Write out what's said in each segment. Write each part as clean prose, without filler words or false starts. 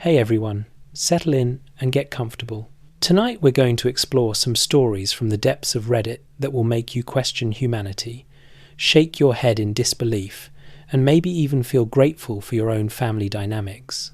Hey everyone, settle in and get comfortable. Tonight we're going to explore some stories from the depths of Reddit that will make you question humanity, shake your head in disbelief, and maybe even feel grateful for your own family dynamics.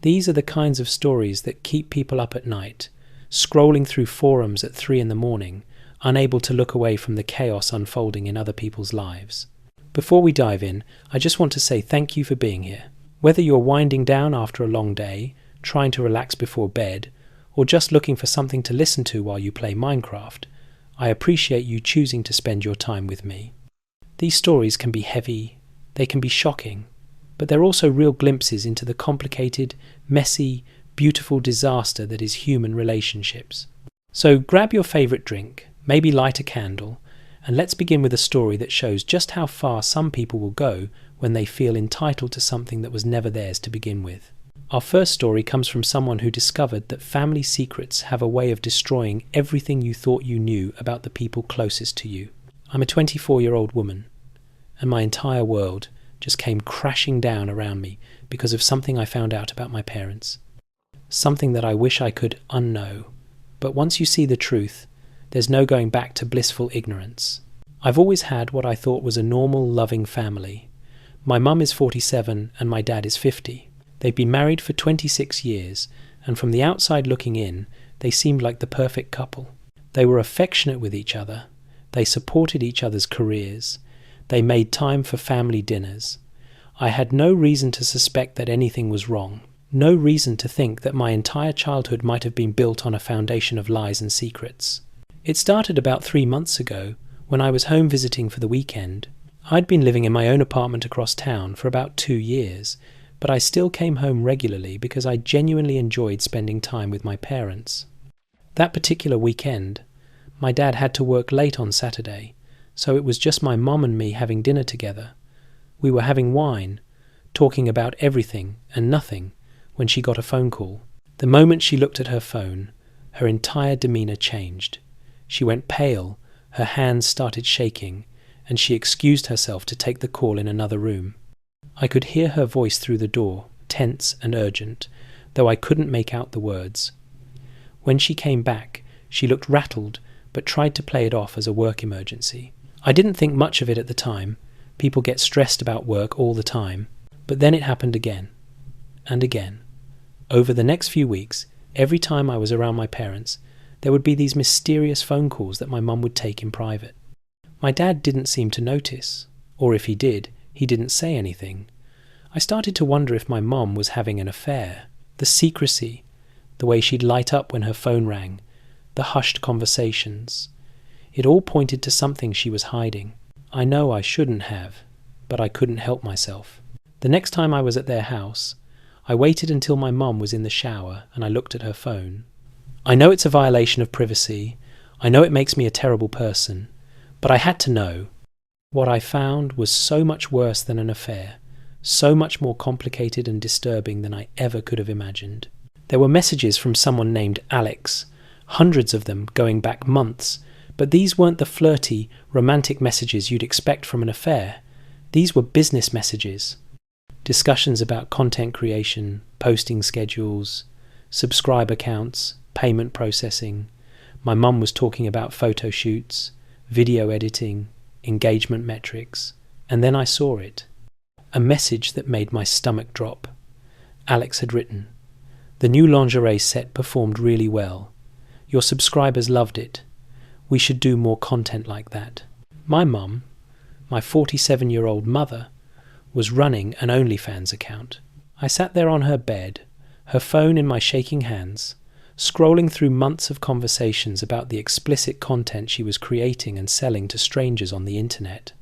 These are the kinds of stories that keep people up at night, scrolling through forums at 3 a.m, unable to look away from the chaos unfolding in other people's lives. Before we dive in, I just want to say thank you for being here. Whether you're winding down after a long day, trying to relax before bed, or just looking for something to listen to while you play Minecraft, I appreciate you choosing to spend your time with me. These stories can be heavy, they can be shocking, but they're also real glimpses into the complicated, messy, beautiful disaster that is human relationships. So grab your favourite drink, maybe light a candle, and let's begin with a story that shows just how far some people will go when they feel entitled to something that was never theirs to begin with. Our first story comes from someone who discovered that family secrets have a way of destroying everything you thought you knew about the people closest to you. I'm a 24-year-old woman, and my entire world just came crashing down around me because of something I found out about my parents. Something that I wish I could unknow. But once you see the truth, there's no going back to blissful ignorance. I've always had what I thought was a normal, loving family. My mum is 47 and my dad is 50. They've been married for 26 years, and from the outside looking in, they seemed like the perfect couple. They were affectionate with each other. They supported each other's careers. They made time for family dinners. I had no reason to suspect that anything was wrong. No reason to think that my entire childhood might have been built on a foundation of lies and secrets. It started about 3 months ago, when I was home visiting for the weekend. I'd been living in my own apartment across town for about 2 years, but I still came home regularly because I genuinely enjoyed spending time with my parents. That particular weekend, my dad had to work late on Saturday, so it was just my mum and me having dinner together. We were having wine, talking about everything and nothing, when she got a phone call. The moment she looked at her phone, her entire demeanour changed. She went pale, her hands started shaking, and she excused herself to take the call in another room. I could hear her voice through the door, tense and urgent, though I couldn't make out the words. When she came back, she looked rattled, but tried to play it off as a work emergency. I didn't think much of it at the time. People get stressed about work all the time. But then it happened again, and again. Over the next few weeks, every time I was around my parents, there would be these mysterious phone calls that my mum would take in private. My dad didn't seem to notice, or if he did, he didn't say anything. I started to wonder if my mum was having an affair. The secrecy, the way she'd light up when her phone rang, the hushed conversations. It all pointed to something she was hiding. I know I shouldn't have, but I couldn't help myself. The next time I was at their house, I waited until my mum was in the shower and I looked at her phone. I know it's a violation of privacy. I know it makes me a terrible person, but I had to know. What I found was so much worse than an affair, so much more complicated and disturbing than I ever could have imagined. There were messages from someone named Alex, hundreds of them going back months, but these weren't the flirty, romantic messages you'd expect from an affair. These were business messages. Discussions about content creation, posting schedules, subscriber counts, payment processing. My mum was talking about photo shoots, video editing, engagement metrics, and then I saw it. A message that made my stomach drop. Alex had written, "The new lingerie set performed really well. Your subscribers loved it. We should do more content like that." My mum, my 47-year-old mother, was running an OnlyFans account. I sat there on her bed, her phone in my shaking hands, scrolling through months of conversations about the explicit content she was creating and selling to strangers on the internet.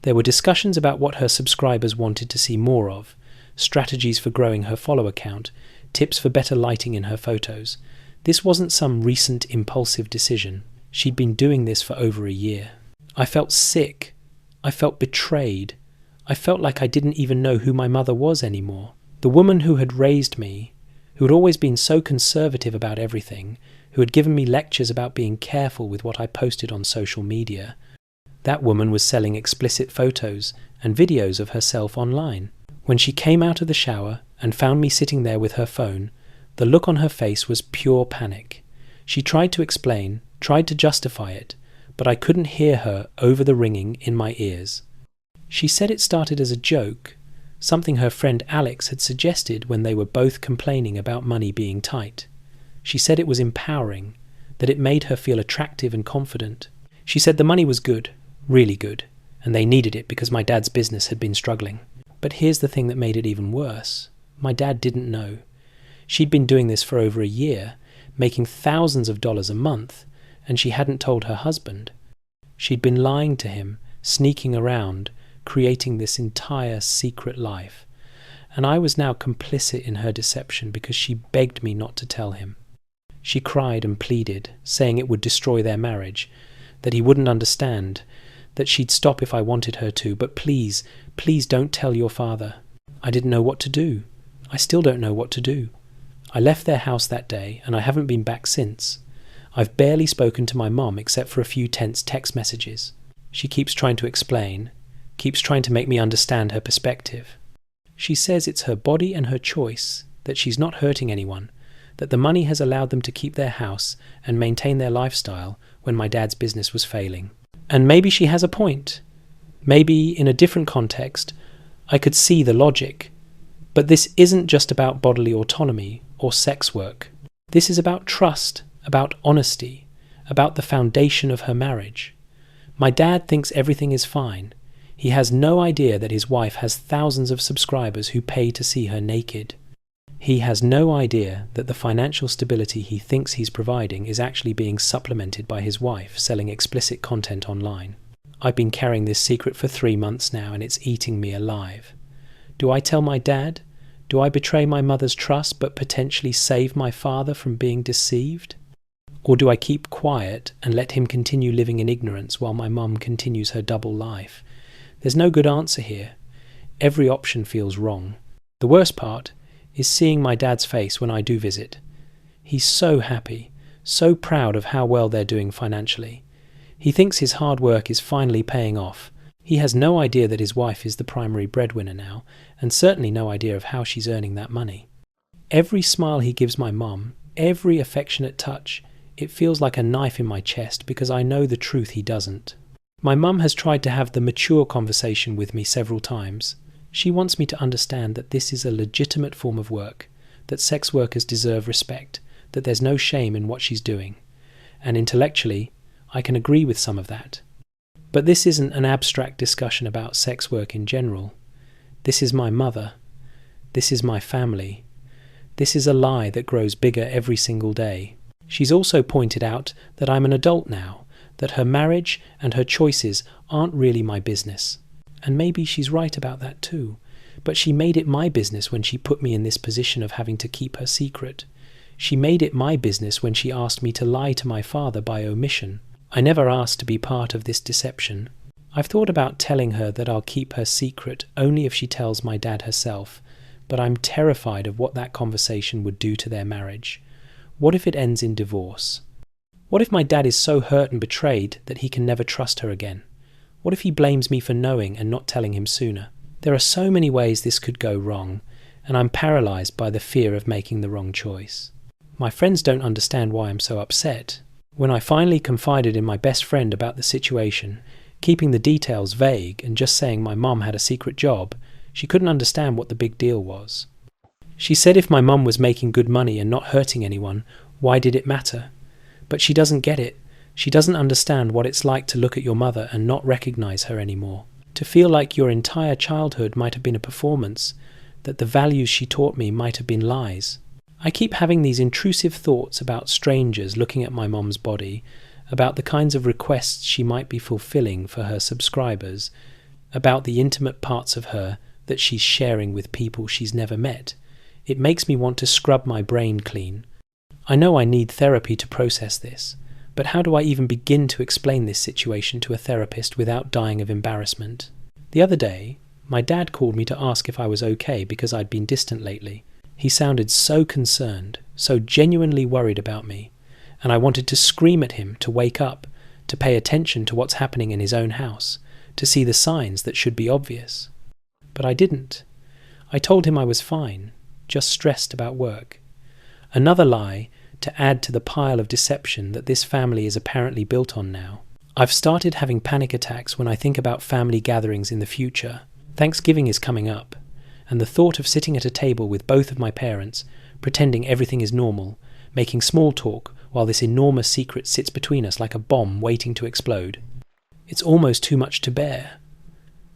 There were discussions about what her subscribers wanted to see more of, strategies for growing her follower count, tips for better lighting in her photos. This wasn't some recent impulsive decision. She'd been doing this for over a year. I felt sick. I felt betrayed. I felt like I didn't even know who my mother was anymore. The woman who had raised me, who had always been so conservative about everything, who had given me lectures about being careful with what I posted on social media. That woman was selling explicit photos and videos of herself online. When she came out of the shower and found me sitting there with her phone, the look on her face was pure panic. She tried to explain, tried to justify it, but I couldn't hear her over the ringing in my ears. She said it started as a joke, something her friend Alex had suggested when they were both complaining about money being tight. She said it was empowering, that it made her feel attractive and confident. She said the money was good, really good, and they needed it because my dad's business had been struggling. But here's the thing that made it even worse. My dad didn't know. She'd been doing this for over a year, making thousands of dollars a month, and she hadn't told her husband. She'd been lying to him, sneaking around, creating this entire secret life. And I was now complicit in her deception because she begged me not to tell him. She cried and pleaded, saying it would destroy their marriage, that he wouldn't understand, that she'd stop if I wanted her to, but please, please don't tell your father. I didn't know what to do. I still don't know what to do. I left their house that day, and I haven't been back since. I've barely spoken to my mom except for a few tense text messages. She keeps trying to explain, keeps trying to make me understand her perspective. She says it's her body and her choice, that she's not hurting anyone, that the money has allowed them to keep their house and maintain their lifestyle when my dad's business was failing. And maybe she has a point. Maybe in a different context, I could see the logic. But this isn't just about bodily autonomy or sex work. This is about trust, about honesty, about the foundation of her marriage. My dad thinks everything is fine. He has no idea that his wife has thousands of subscribers who pay to see her naked. He has no idea that the financial stability he thinks he's providing is actually being supplemented by his wife selling explicit content online. I've been carrying this secret for 3 months now, and it's eating me alive. Do I tell my dad? Do I betray my mother's trust but potentially save my father from being deceived? Or do I keep quiet and let him continue living in ignorance while my mum continues her double life? There's no good answer here. Every option feels wrong. The worst part is seeing my dad's face when I do visit. He's so happy, so proud of how well they're doing financially. He thinks his hard work is finally paying off. He has no idea that his wife is the primary breadwinner now, and certainly no idea of how she's earning that money. Every smile he gives my mum, every affectionate touch, it feels like a knife in my chest because I know the truth he doesn't. My mum has tried to have the mature conversation with me several times. She wants me to understand that this is a legitimate form of work, that sex workers deserve respect, that there's no shame in what she's doing. And intellectually, I can agree with some of that. But this isn't an abstract discussion about sex work in general. This is my mother. This is my family. This is a lie that grows bigger every single day. She's also pointed out that I'm an adult now, that her marriage and her choices aren't really my business. And maybe she's right about that too. But she made it my business when she put me in this position of having to keep her secret. She made it my business when she asked me to lie to my father by omission. I never asked to be part of this deception. I've thought about telling her that I'll keep her secret only if she tells my dad herself, but I'm terrified of what that conversation would do to their marriage. What if it ends in divorce? What if my dad is so hurt and betrayed that he can never trust her again? What if he blames me for knowing and not telling him sooner? There are so many ways this could go wrong, and I'm paralyzed by the fear of making the wrong choice. My friends don't understand why I'm so upset. When I finally confided in my best friend about the situation, keeping the details vague and just saying my mum had a secret job, she couldn't understand what the big deal was. She said if my mum was making good money and not hurting anyone, why did it matter? But she doesn't get it. She doesn't understand what it's like to look at your mother and not recognize her anymore. To feel like your entire childhood might have been a performance, that the values she taught me might have been lies. I keep having these intrusive thoughts about strangers looking at my mom's body, about the kinds of requests she might be fulfilling for her subscribers, about the intimate parts of her that she's sharing with people she's never met. It makes me want to scrub my brain clean. I know I need therapy to process this, but how do I even begin to explain this situation to a therapist without dying of embarrassment? The other day, my dad called me to ask if I was okay because I'd been distant lately. He sounded so concerned, so genuinely worried about me, and I wanted to scream at him to wake up, to pay attention to what's happening in his own house, to see the signs that should be obvious. But I didn't. I told him I was fine, just stressed about work. Another lie to add to the pile of deception that this family is apparently built on now. I've started having panic attacks when I think about family gatherings in the future. Thanksgiving is coming up, and the thought of sitting at a table with both of my parents, pretending everything is normal, making small talk while this enormous secret sits between us like a bomb waiting to explode. It's almost too much to bear.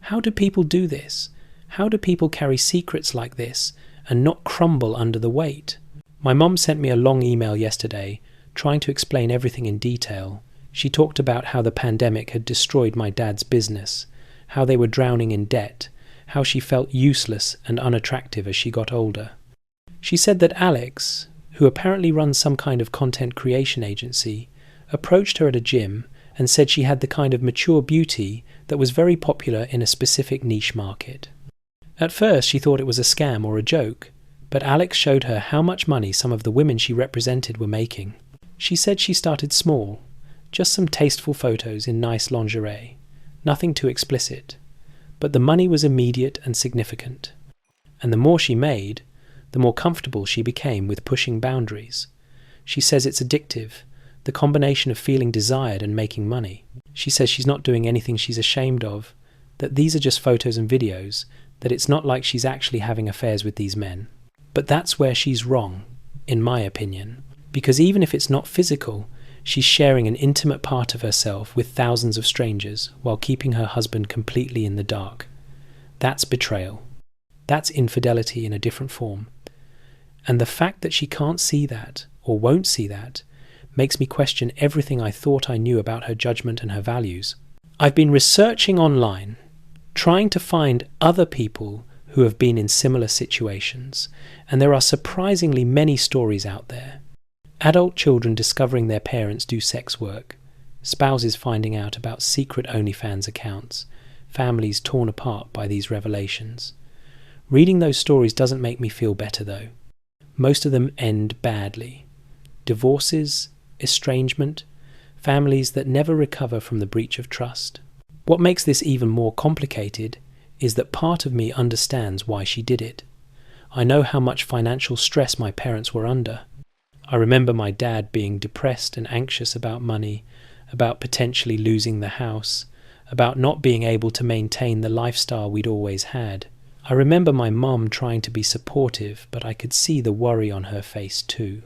How do people do this? How do people carry secrets like this and not crumble under the weight? My mum sent me a long email yesterday, trying to explain everything in detail. She talked about how the pandemic had destroyed my dad's business, how they were drowning in debt, how she felt useless and unattractive as she got older. She said that Alex, who apparently runs some kind of content creation agency, approached her at a gym and said she had the kind of mature beauty that was very popular in a specific niche market. At first she thought it was a scam or a joke, but Alex showed her how much money some of the women she represented were making. She said she started small, just some tasteful photos in nice lingerie, nothing too explicit, but the money was immediate and significant. And the more she made, the more comfortable she became with pushing boundaries. She says it's addictive, the combination of feeling desired and making money. She says she's not doing anything she's ashamed of, that these are just photos and videos, that it's not like she's actually having affairs with these men. But that's where she's wrong, in my opinion, because even if it's not physical, she's sharing an intimate part of herself with thousands of strangers while keeping her husband completely in the dark. That's betrayal. That's infidelity in a different form. And the fact that she can't see that, or won't see that, makes me question everything I thought I knew about her judgment and her values. I've been researching online, trying to find other people who have been in similar situations, and there are surprisingly many stories out there. Adult children discovering their parents do sex work, spouses finding out about secret OnlyFans accounts, families torn apart by these revelations. Reading those stories doesn't make me feel better though. Most of them end badly. Divorces, estrangement, families that never recover from the breach of trust. What makes this even more complicated is that part of me understands why she did it. I know how much financial stress my parents were under. I remember my dad being depressed and anxious about money, about potentially losing the house, about not being able to maintain the lifestyle we'd always had. I remember my mum trying to be supportive, but I could see the worry on her face too.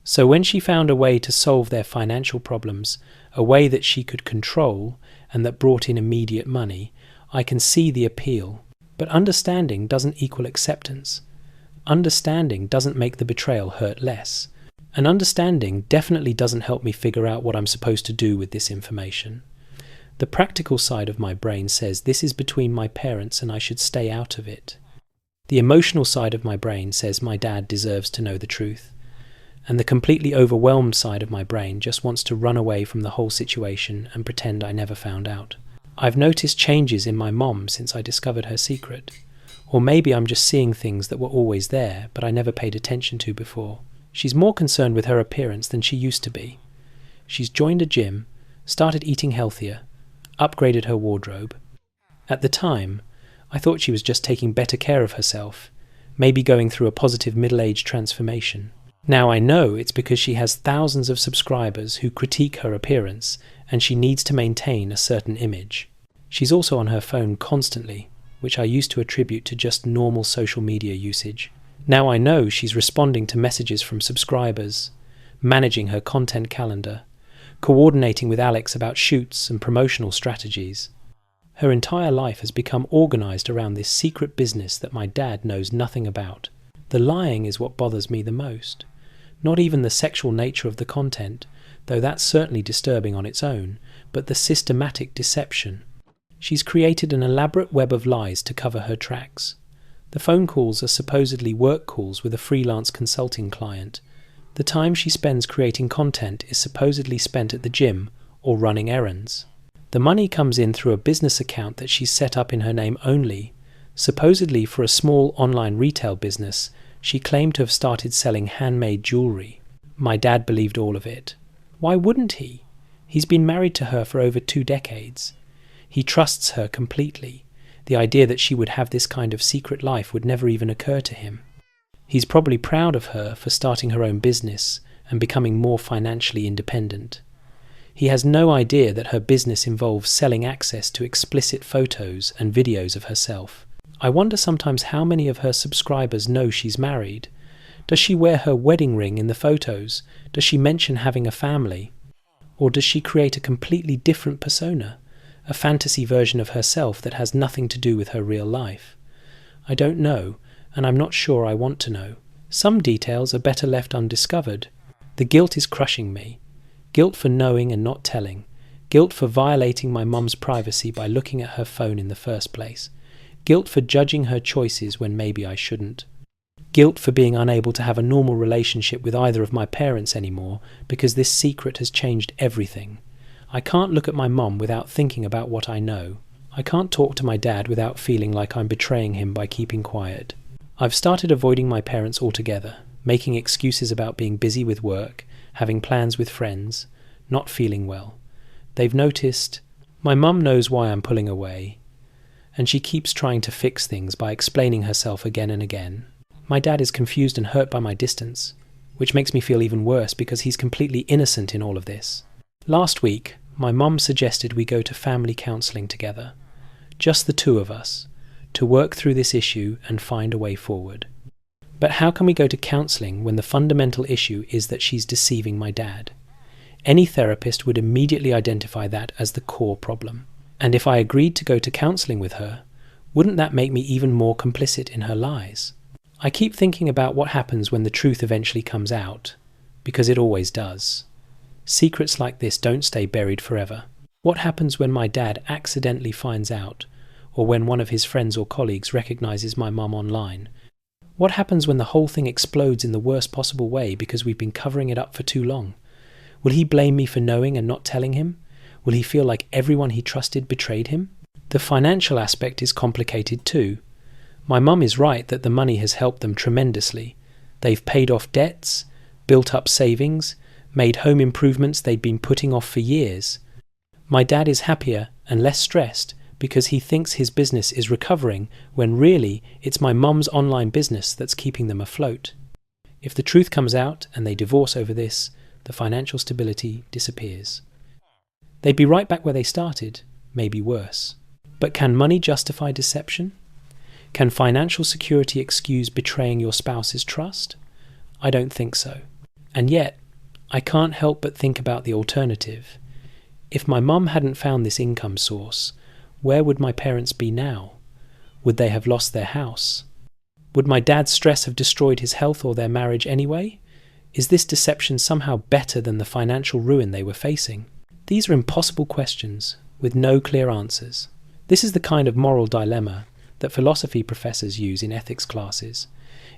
So when she found a way to solve their financial problems, a way that she could control and that brought in immediate money, I can see the appeal. But understanding doesn't equal acceptance. Understanding doesn't make the betrayal hurt less. And understanding definitely doesn't help me figure out what I'm supposed to do with this information. The practical side of my brain says this is between my parents and I should stay out of it. The emotional side of my brain says my dad deserves to know the truth. And the completely overwhelmed side of my brain just wants to run away from the whole situation and pretend I never found out. I've noticed changes in my mom since I discovered her secret. Or maybe I'm just seeing things that were always there, but I never paid attention to before. She's more concerned with her appearance than she used to be. She's joined a gym, started eating healthier, upgraded her wardrobe. At the time, I thought she was just taking better care of herself, maybe going through a positive middle-age transformation. Now I know it's because she has thousands of subscribers who critique her appearance and she needs to maintain a certain image. She's also on her phone constantly, which I used to attribute to just normal social media usage. Now I know she's responding to messages from subscribers, managing her content calendar, coordinating with Alex about shoots and promotional strategies. Her entire life has become organized around this secret business that my dad knows nothing about. The lying is what bothers me the most. Not even the sexual nature of the content, though that's certainly disturbing on its own, but the systematic deception. She's created an elaborate web of lies to cover her tracks. The phone calls are supposedly work calls with a freelance consulting client. The time she spends creating content is supposedly spent at the gym or running errands. The money comes in through a business account that she's set up in her name only. Supposedly for a small online retail business, she claimed to have started selling handmade jewellery. My dad believed all of it. Why wouldn't he? He's been married to her for over 2 decades. He trusts her completely. The idea that she would have this kind of secret life would never even occur to him. He's probably proud of her for starting her own business and becoming more financially independent. He has no idea that her business involves selling access to explicit photos and videos of herself. I wonder sometimes how many of her subscribers know she's married. Does she wear her wedding ring in the photos? Does she mention having a family? Or does she create a completely different persona, a fantasy version of herself that has nothing to do with her real life? I don't know, and I'm not sure I want to know. Some details are better left undiscovered. The guilt is crushing me. Guilt for knowing and not telling. Guilt for violating my mum's privacy by looking at her phone in the first place. Guilt for judging her choices when maybe I shouldn't. Guilt for being unable to have a normal relationship with either of my parents anymore because this secret has changed everything. I can't look at my mum without thinking about what I know. I can't talk to my dad without feeling like I'm betraying him by keeping quiet. I've started avoiding my parents altogether, making excuses about being busy with work, having plans with friends, not feeling well. They've noticed. My mum knows why I'm pulling away, and she keeps trying to fix things by explaining herself again and again. My dad is confused and hurt by my distance, which makes me feel even worse because he's completely innocent in all of this. Last week, my mum suggested we go to family counselling together, just the two of us, to work through this issue and find a way forward. But how can we go to counselling when the fundamental issue is that she's deceiving my dad? Any therapist would immediately identify that as the core problem. And if I agreed to go to counselling with her, wouldn't that make me even more complicit in her lies? I keep thinking about what happens when the truth eventually comes out, because it always does. Secrets like this don't stay buried forever. What happens when my dad accidentally finds out, or when one of his friends or colleagues recognises my mum online? What happens when the whole thing explodes in the worst possible way because we've been covering it up for too long? Will he blame me for knowing and not telling him? Will he feel like everyone he trusted betrayed him? The financial aspect is complicated too. My mum is right that the money has helped them tremendously. They've paid off debts, built up savings, made home improvements they'd been putting off for years. My dad is happier and less stressed because he thinks his business is recovering when really it's my mum's online business that's keeping them afloat. If the truth comes out and they divorce over this, the financial stability disappears. They'd be right back where they started, maybe worse. But can money justify deception? Can financial security excuse betraying your spouse's trust? I don't think so. And yet, I can't help but think about the alternative. If my mum hadn't found this income source, where would my parents be now? Would they have lost their house? Would my dad's stress have destroyed his health or their marriage anyway? Is this deception somehow better than the financial ruin they were facing? These are impossible questions, with no clear answers. This is the kind of moral dilemma that philosophy professors use in ethics classes,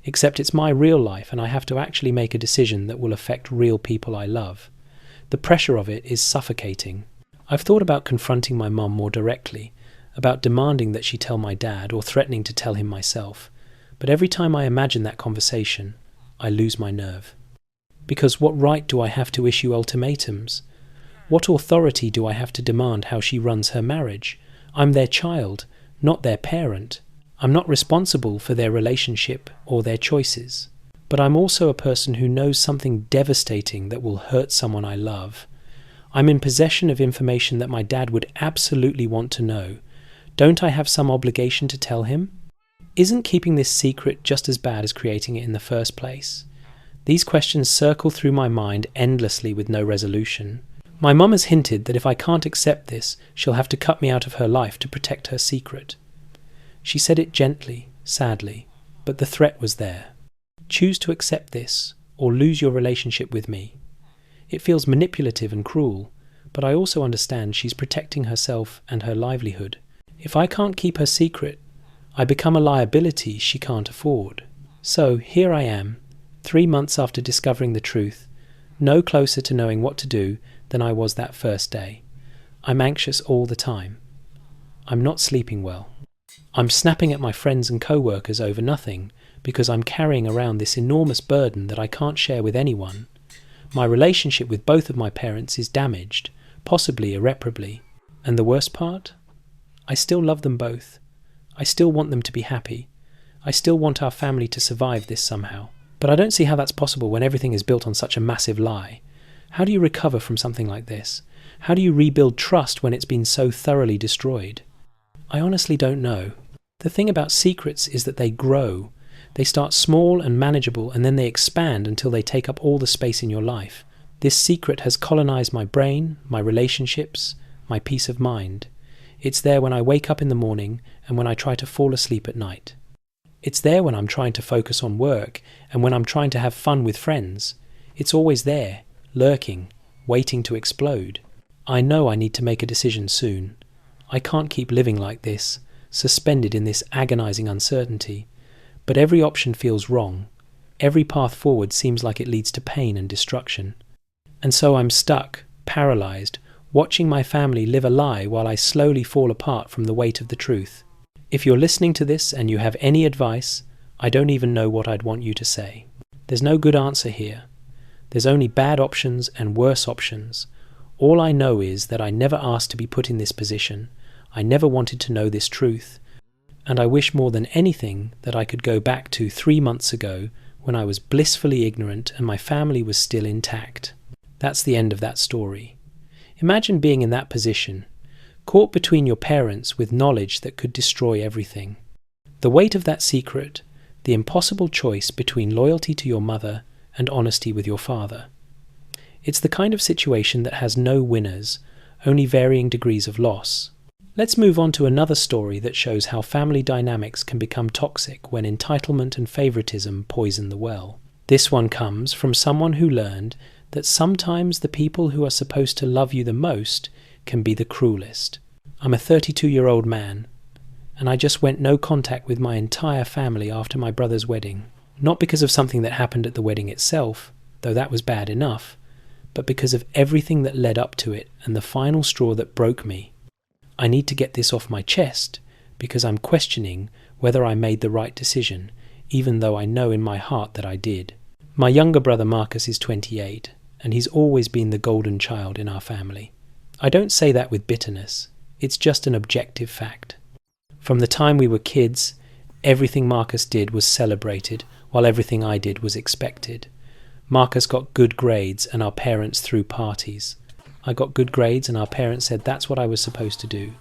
except it's my real life and I have to actually make a decision that will affect real people I love. The pressure of it is suffocating. I've thought about confronting my mum more directly, about demanding that she tell my dad or threatening to tell him myself, but every time I imagine that conversation, I lose my nerve. Because what right do I have to issue ultimatums? What authority do I have to demand how she runs her marriage? I'm their child, not their parent. I'm not responsible for their relationship or their choices. But I'm also a person who knows something devastating that will hurt someone I love. I'm in possession of information that my dad would absolutely want to know. Don't I have some obligation to tell him? Isn't keeping this secret just as bad as creating it in the first place? These questions circle through my mind endlessly with no resolution. My mum has hinted that if I can't accept this, she'll have to cut me out of her life to protect her secret. She said it gently, sadly, but the threat was there. Choose to accept this, or lose your relationship with me. It feels manipulative and cruel, but I also understand she's protecting herself and her livelihood. If I can't keep her secret, I become a liability she can't afford. So here I am, 3 months after discovering the truth, no closer to knowing what to do than I was that first day. I'm anxious all the time. I'm not sleeping well. I'm snapping at my friends and co-workers over nothing because I'm carrying around this enormous burden that I can't share with anyone. My relationship with both of my parents is damaged, possibly irreparably. And the worst part? I still love them both. I still want them to be happy. I still want our family to survive this somehow. But I don't see how that's possible when everything is built on such a massive lie. How do you recover from something like this? How do you rebuild trust when it's been so thoroughly destroyed? I honestly don't know. The thing about secrets is that they grow. They start small and manageable, and then they expand until they take up all the space in your life. This secret has colonized my brain, my relationships, my peace of mind. It's there when I wake up in the morning and when I try to fall asleep at night. It's there when I'm trying to focus on work and when I'm trying to have fun with friends. It's always there, lurking, waiting to explode. I know I need to make a decision soon. I can't keep living like this, suspended in this agonizing uncertainty. But every option feels wrong. Every path forward seems like it leads to pain and destruction. And so I'm stuck, paralyzed, watching my family live a lie while I slowly fall apart from the weight of the truth. If you're listening to this and you have any advice, I don't even know what I'd want you to say. There's no good answer here. There's only bad options and worse options. All I know is that I never asked to be put in this position. I never wanted to know this truth. And I wish more than anything that I could go back to 3 months ago when I was blissfully ignorant and my family was still intact. That's the end of that story. Imagine being in that position, caught between your parents with knowledge that could destroy everything. The weight of that secret, the impossible choice between loyalty to your mother and honesty with your father. It's the kind of situation that has no winners, only varying degrees of loss. Let's move on to another story that shows how family dynamics can become toxic when entitlement and favoritism poison the well. This one comes from someone who learned that sometimes the people who are supposed to love you the most can be the cruelest. I'm a 32-year-old man, and I just went no contact with my entire family after my brother's wedding. Not because of something that happened at the wedding itself, though that was bad enough, but because of everything that led up to it and the final straw that broke me. I need to get this off my chest because I'm questioning whether I made the right decision, even though I know in my heart that I did. My younger brother Marcus is 28, and he's always been the golden child in our family. I don't say that with bitterness. It's just an objective fact. From the time we were kids, everything Marcus did was celebrated, while everything I did was expected. Marcus got good grades and our parents threw parties. I got good grades and our parents said that's what I was supposed to do.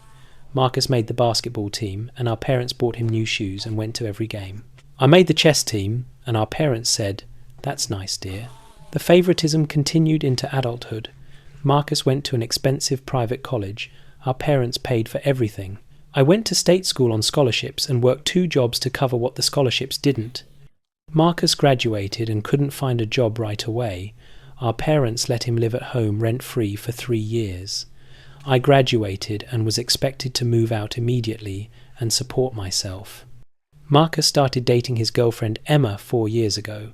Marcus made the basketball team and our parents bought him new shoes and went to every game. I made the chess team and our parents said, "That's nice, dear." The favoritism continued into adulthood. Marcus went to an expensive private college. Our parents paid for everything. I went to state school on scholarships and worked 2 jobs to cover what the scholarships didn't. Marcus graduated and couldn't find a job right away. Our parents let him live at home rent-free for 3 years. I graduated and was expected to move out immediately and support myself. Marcus started dating his girlfriend Emma 4 years ago.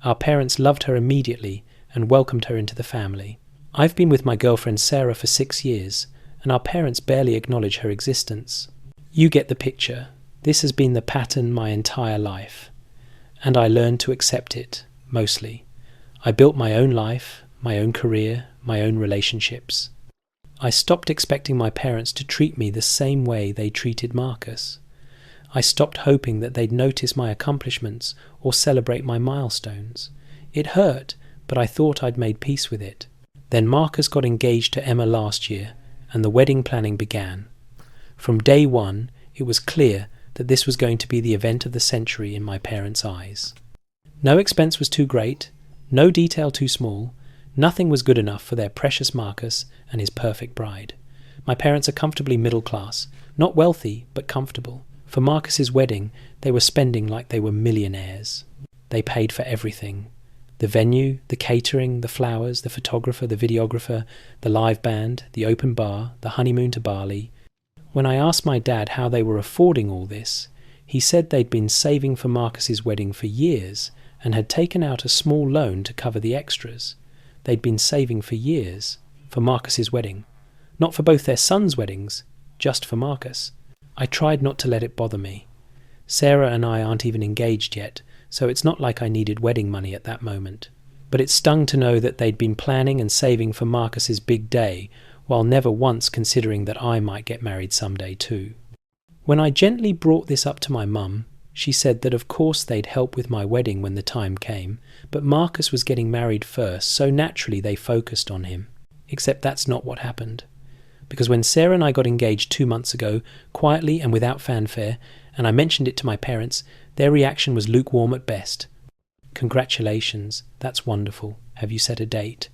Our parents loved her immediately and welcomed her into the family. I've been with my girlfriend Sarah for 6 years, and our parents barely acknowledge her existence. You get the picture. This has been the pattern my entire life. And I learned to accept it, mostly. I built my own life, my own career, my own relationships. I stopped expecting my parents to treat me the same way they treated Marcus. I stopped hoping that they'd notice my accomplishments or celebrate my milestones. It hurt, but I thought I'd made peace with it. Then Marcus got engaged to Emma last year, and the wedding planning began. From day one, it was clear that this was going to be the event of the century in my parents' eyes. No expense was too great, no detail too small, nothing was good enough for their precious Marcus and his perfect bride. My parents are comfortably middle class, not wealthy, but comfortable. For Marcus's wedding, they were spending like they were millionaires. They paid for everything. The venue, the catering, the flowers, the photographer, the videographer, the live band, the open bar, the honeymoon to Bali. When I asked my dad how they were affording all this, he said they'd been saving for Marcus's wedding for years and had taken out a small loan to cover the extras. They'd been saving for years for Marcus's wedding. Not for both their sons' weddings, just for Marcus. I tried not to let it bother me. Sarah and I aren't even engaged yet, so it's not like I needed wedding money at that moment. But it stung to know that they'd been planning and saving for Marcus's big day, while never once considering that I might get married someday too. When I gently brought this up to my mum, she said that of course they'd help with my wedding when the time came, but Marcus was getting married first, so naturally they focused on him. Except that's not what happened. Because when Sarah and I got engaged 2 months ago, quietly and without fanfare, and I mentioned it to my parents, their reaction was lukewarm at best. Congratulations, that's wonderful. Have you set a date?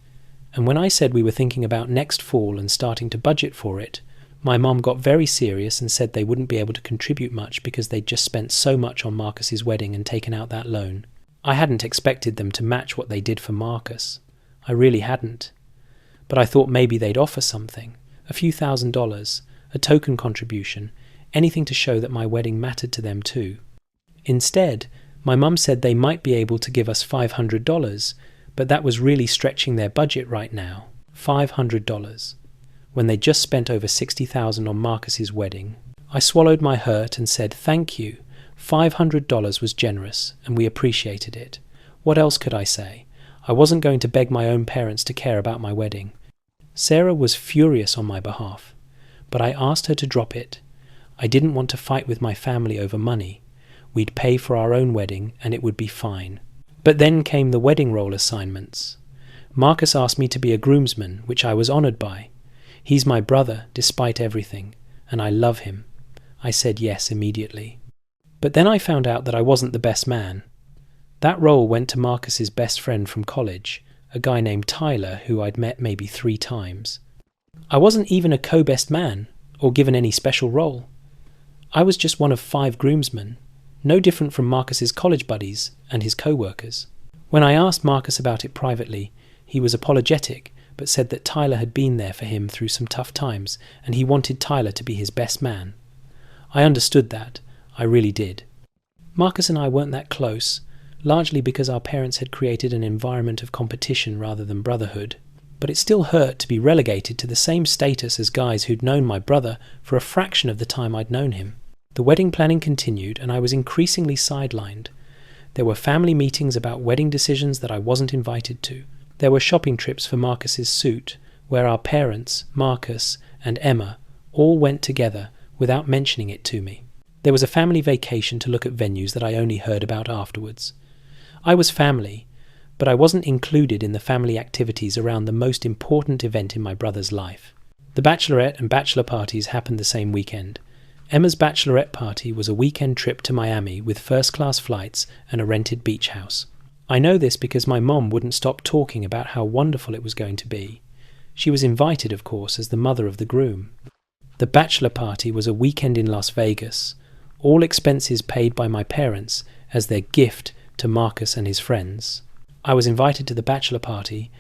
And when I said we were thinking about next fall and starting to budget for it, my mum got very serious and said they wouldn't be able to contribute much because they'd just spent so much on Marcus's wedding and taken out that loan. I hadn't expected them to match what they did for Marcus. I really hadn't. But I thought maybe they'd offer something. A few $1,000s, a token contribution, anything to show that my wedding mattered to them too. Instead, my mum said they might be able to give us $500, but that was really stretching their budget right now. $500. When they just spent over $60,000 on Marcus's wedding. I swallowed my hurt and said thank you. $500 was generous, and we appreciated it. What else could I say? I wasn't going to beg my own parents to care about my wedding. Sarah was furious on my behalf, but I asked her to drop it. I didn't want to fight with my family over money. We'd pay for our own wedding, and it would be fine. But then came the wedding role assignments. Marcus asked me to be a groomsman, which I was honoured by. He's my brother, despite everything, and I love him. I said yes immediately. But then I found out that I wasn't the best man. That role went to Marcus's best friend from college, a guy named Tyler who I'd met maybe 3 times. I wasn't even a co-best man, or given any special role. I was just one of 5 groomsmen, no different from Marcus's college buddies and his co-workers. When I asked Marcus about it privately, he was apologetic, but said that Tyler had been there for him through some tough times, and he wanted Tyler to be his best man. I understood that. I really did. Marcus and I weren't that close, largely because our parents had created an environment of competition rather than brotherhood. But it still hurt to be relegated to the same status as guys who'd known my brother for a fraction of the time I'd known him. The wedding planning continued, and I was increasingly sidelined. There were family meetings about wedding decisions that I wasn't invited to. There were shopping trips for Marcus's suit, where our parents, Marcus, and Emma all went together without mentioning it to me. There was a family vacation to look at venues that I only heard about afterwards. I was family, but I wasn't included in the family activities around the most important event in my brother's life. The bachelorette and bachelor parties happened the same weekend. Emma's bachelorette party was a weekend trip to Miami with first-class flights and a rented beach house. I know this because my mom wouldn't stop talking about how wonderful it was going to be. She was invited, of course, as the mother of the groom. The bachelor party was a weekend in Las Vegas, all expenses paid by my parents as their gift to Marcus and his friends. I was invited to the bachelor party,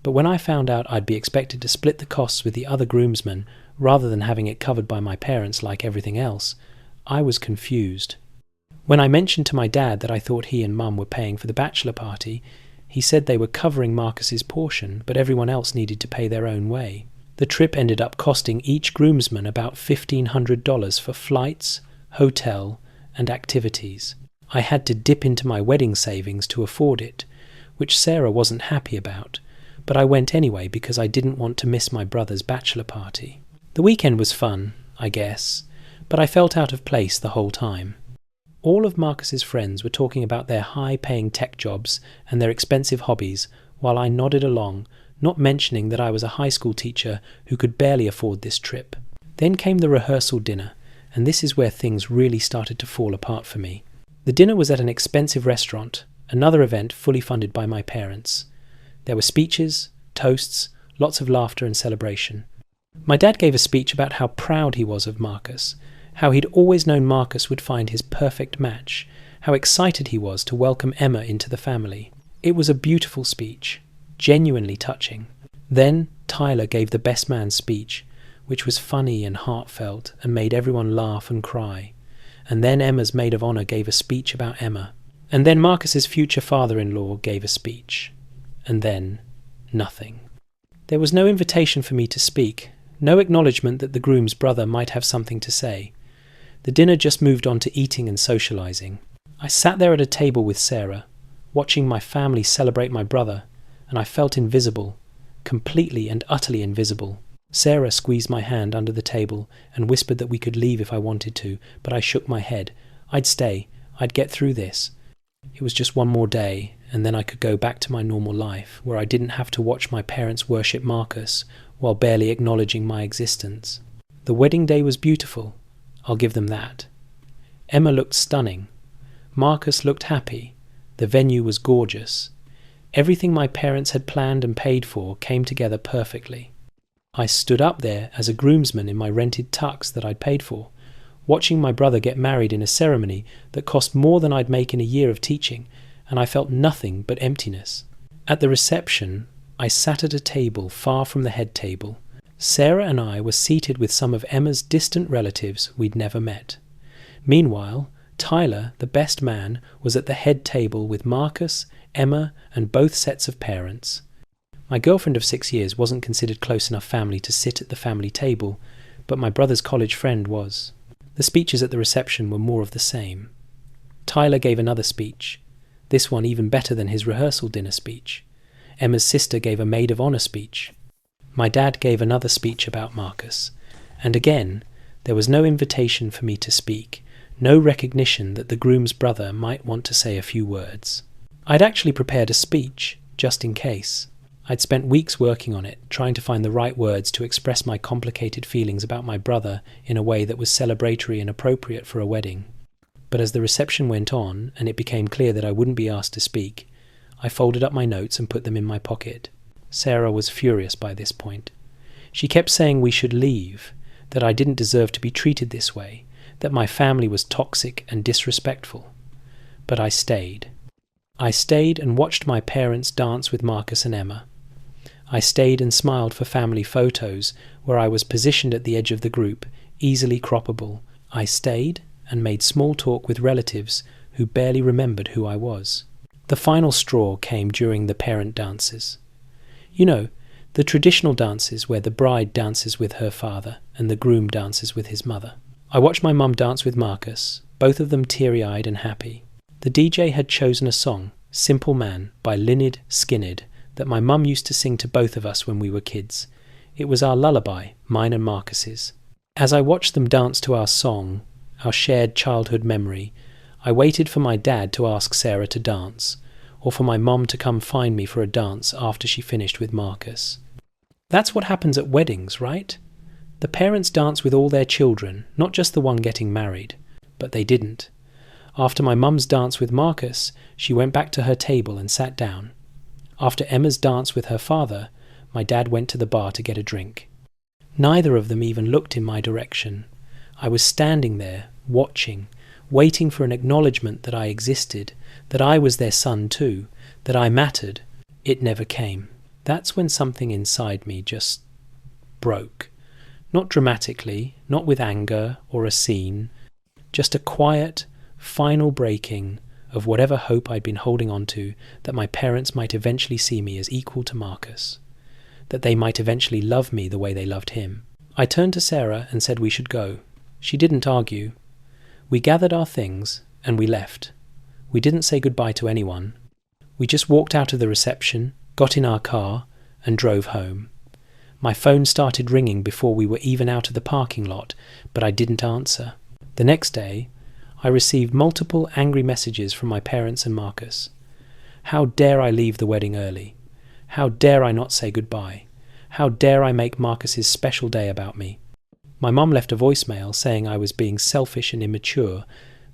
but when I found out I'd be expected to split the costs with the other groomsmen rather than having it covered by my parents like everything else, I was confused. When I mentioned to my dad that I thought he and Mum were paying for the bachelor party, he said they were covering Marcus's portion, but everyone else needed to pay their own way. The trip ended up costing each groomsman about $1,500 for flights, hotel, and activities. I had to dip into my wedding savings to afford it, which Sarah wasn't happy about, but I went anyway because I didn't want to miss my brother's bachelor party. The weekend was fun, I guess, but I felt out of place the whole time. All of Marcus's friends were talking about their high-paying tech jobs and their expensive hobbies, while I nodded along, not mentioning that I was a high school teacher who could barely afford this trip. Then came the rehearsal dinner, and this is where things really started to fall apart for me. The dinner was at an expensive restaurant, another event fully funded by my parents. There were speeches, toasts, lots of laughter and celebration. My dad gave a speech about how proud he was of Marcus, how he'd always known Marcus would find his perfect match, how excited he was to welcome Emma into the family. It was a beautiful speech, genuinely touching. Then Tyler gave the best man speech, which was funny and heartfelt and made everyone laugh and cry. And then Emma's maid of honour gave a speech about Emma. And then Marcus's future father-in-law gave a speech. And then nothing. There was no invitation for me to speak, no acknowledgement that the groom's brother might have something to say. The dinner just moved on to eating and socialising. I sat there at a table with Sarah, watching my family celebrate my brother, and I felt invisible, completely and utterly invisible. Sarah squeezed my hand under the table and whispered that we could leave if I wanted to, but I shook my head. I'd stay. I'd get through this. It was just one more day, and then I could go back to my normal life, where I didn't have to watch my parents worship Marcus while barely acknowledging my existence. The wedding day was beautiful. I'll give them that. Emma looked stunning. Marcus looked happy. The venue was gorgeous. Everything my parents had planned and paid for came together perfectly. I stood up there as a groomsman in my rented tux that I'd paid for, watching my brother get married in a ceremony that cost more than I'd make in a year of teaching, and I felt nothing but emptiness. At the reception, I sat at a table far from the head table. Sarah and I were seated with some of Emma's distant relatives we'd never met. Meanwhile, Tyler, the best man, was at the head table with Marcus, Emma, and both sets of parents. My girlfriend of 6 years wasn't considered close enough family to sit at the family table, but my brother's college friend was. The speeches at the reception were more of the same. Tyler gave another speech, this one even better than his rehearsal dinner speech. Emma's sister gave a maid of honor speech. My dad gave another speech about Marcus, and again, there was no invitation for me to speak, no recognition that the groom's brother might want to say a few words. I'd actually prepared a speech, just in case. I'd spent weeks working on it, trying to find the right words to express my complicated feelings about my brother in a way that was celebratory and appropriate for a wedding. But as the reception went on, and it became clear that I wouldn't be asked to speak, I folded up my notes and put them in my pocket. Sarah was furious by this point. She kept saying we should leave, that I didn't deserve to be treated this way, that my family was toxic and disrespectful. But I stayed. I stayed and watched my parents dance with Marcus and Emma. I stayed and smiled for family photos where I was positioned at the edge of the group, easily croppable. I stayed and made small talk with relatives who barely remembered who I was. The final straw came during the parent dances. You know, the traditional dances where the bride dances with her father and the groom dances with his mother. I watched my mum dance with Marcus, both of them teary-eyed and happy. The DJ had chosen a song, Simple Man, by Lynyrd Skynyrd, that my mum used to sing to both of us when we were kids. It was our lullaby, mine and Marcus's. As I watched them dance to our song, our shared childhood memory, I waited for my dad to ask Sarah to dance, or for my mum to come find me for a dance after she finished with Marcus. That's what happens at weddings, right? The parents dance with all their children, not just the one getting married. But they didn't. After my mum's dance with Marcus, she went back to her table and sat down. After Emma's dance with her father, my dad went to the bar to get a drink. Neither of them even looked in my direction. I was standing there, watching, waiting for an acknowledgement that I existed, that I was their son too, that I mattered. It never came. That's when something inside me just broke. Not dramatically, not with anger or a scene, just a quiet, final breaking of whatever hope I'd been holding on to that my parents might eventually see me as equal to Marcus, that they might eventually love me the way they loved him. I turned to Sarah and said we should go. She didn't argue. We gathered our things and we left. We didn't say goodbye to anyone. We just walked out of the reception, got in our car, and drove home. My phone started ringing before we were even out of the parking lot, but I didn't answer. The next day, I received multiple angry messages from my parents and Marcus. How dare I leave the wedding early? How dare I not say goodbye? How dare I make Marcus's special day about me? My mum left a voicemail saying I was being selfish and immature,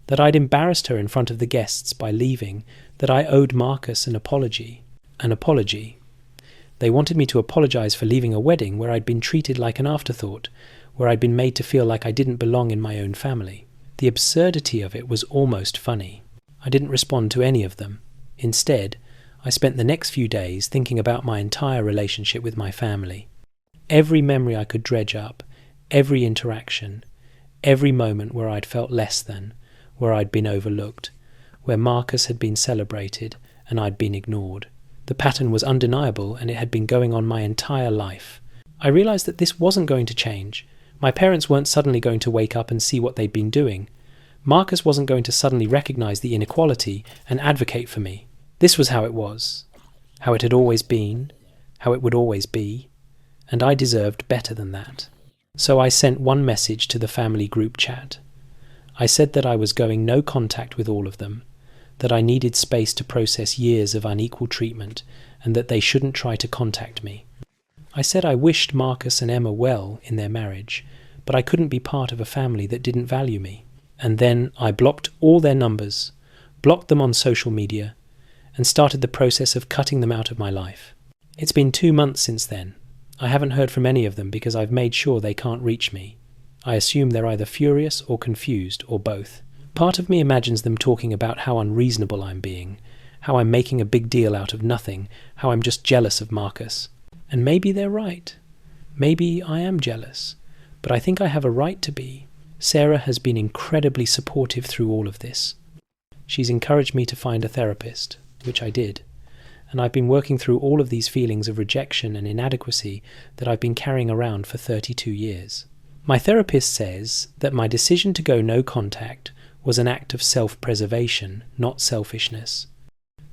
that I'd embarrassed her in front of the guests by leaving, that I owed Marcus an apology. An apology. They wanted me to apologize for leaving a wedding where I'd been treated like an afterthought, where I'd been made to feel like I didn't belong in my own family. The absurdity of it was almost funny. I didn't respond to any of them. Instead, I spent the next few days thinking about my entire relationship with my family. Every memory I could dredge up, every interaction, every moment where I'd felt less than, where I'd been overlooked, where Marcus had been celebrated and I'd been ignored. The pattern was undeniable and it had been going on my entire life. I realized that this wasn't going to change. My parents weren't suddenly going to wake up and see what they'd been doing. Marcus wasn't going to suddenly recognize the inequality and advocate for me. This was how it was, how it had always been, how it would always be, and I deserved better than that. So I sent one message to the family group chat. I said that I was going no contact with all of them, that I needed space to process years of unequal treatment, and that they shouldn't try to contact me. I said I wished Marcus and Emma well in their marriage, but I couldn't be part of a family that didn't value me. And then I blocked all their numbers, blocked them on social media, and started the process of cutting them out of my life. It's been 2 months since then. I haven't heard from any of them because I've made sure they can't reach me. I assume they're either furious or confused or both. Part of me imagines them talking about how unreasonable I'm being, how I'm making a big deal out of nothing, how I'm just jealous of Marcus. And maybe they're right. Maybe I am jealous. But I think I have a right to be. Sarah has been incredibly supportive through all of this. She's encouraged me to find a therapist, which I did. And I've been working through all of these feelings of rejection and inadequacy that I've been carrying around for 32 years. My therapist says that my decision to go no contact was an act of self-preservation, not selfishness.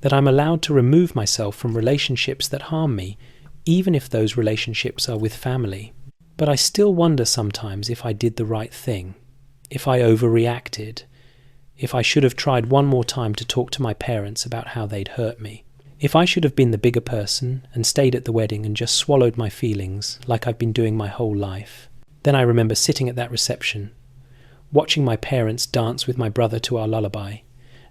That I'm allowed to remove myself from relationships that harm me, even if those relationships are with family. But I still wonder sometimes if I did the right thing, if I overreacted, if I should have tried one more time to talk to my parents about how they'd hurt me. If I should have been the bigger person and stayed at the wedding and just swallowed my feelings like I've been doing my whole life. Then I remember sitting at that reception, watching my parents dance with my brother to our lullaby,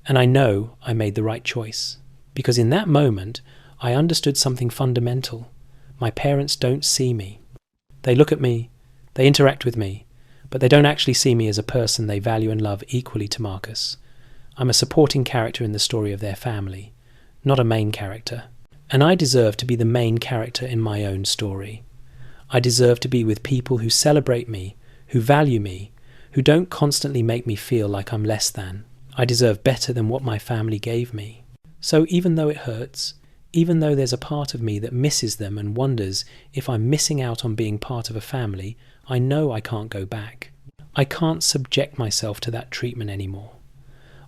and I know I made the right choice. Because in that moment, I understood something fundamental. My parents don't see me. They look at me, they interact with me, but they don't actually see me as a person they value and love equally to Marcus. I'm a supporting character in the story of their family, not a main character. And I deserve to be the main character in my own story. I deserve to be with people who celebrate me, who value me, who don't constantly make me feel like I'm less than. I deserve better than what my family gave me. So even though it hurts, even though there's a part of me that misses them and wonders if I'm missing out on being part of a family, I know I can't go back. I can't subject myself to that treatment anymore.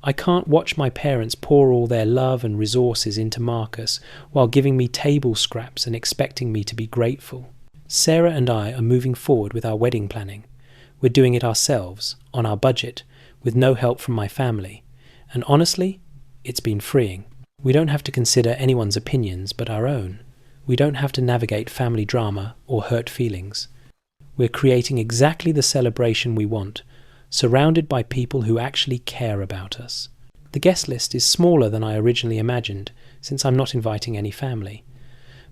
I can't watch my parents pour all their love and resources into Marcus while giving me table scraps and expecting me to be grateful. Sarah and I are moving forward with our wedding planning. We're doing it ourselves, on our budget, with no help from my family. And honestly, it's been freeing. We don't have to consider anyone's opinions but our own. We don't have to navigate family drama or hurt feelings. We're creating exactly the celebration we want, surrounded by people who actually care about us. The guest list is smaller than I originally imagined, since I'm not inviting any family.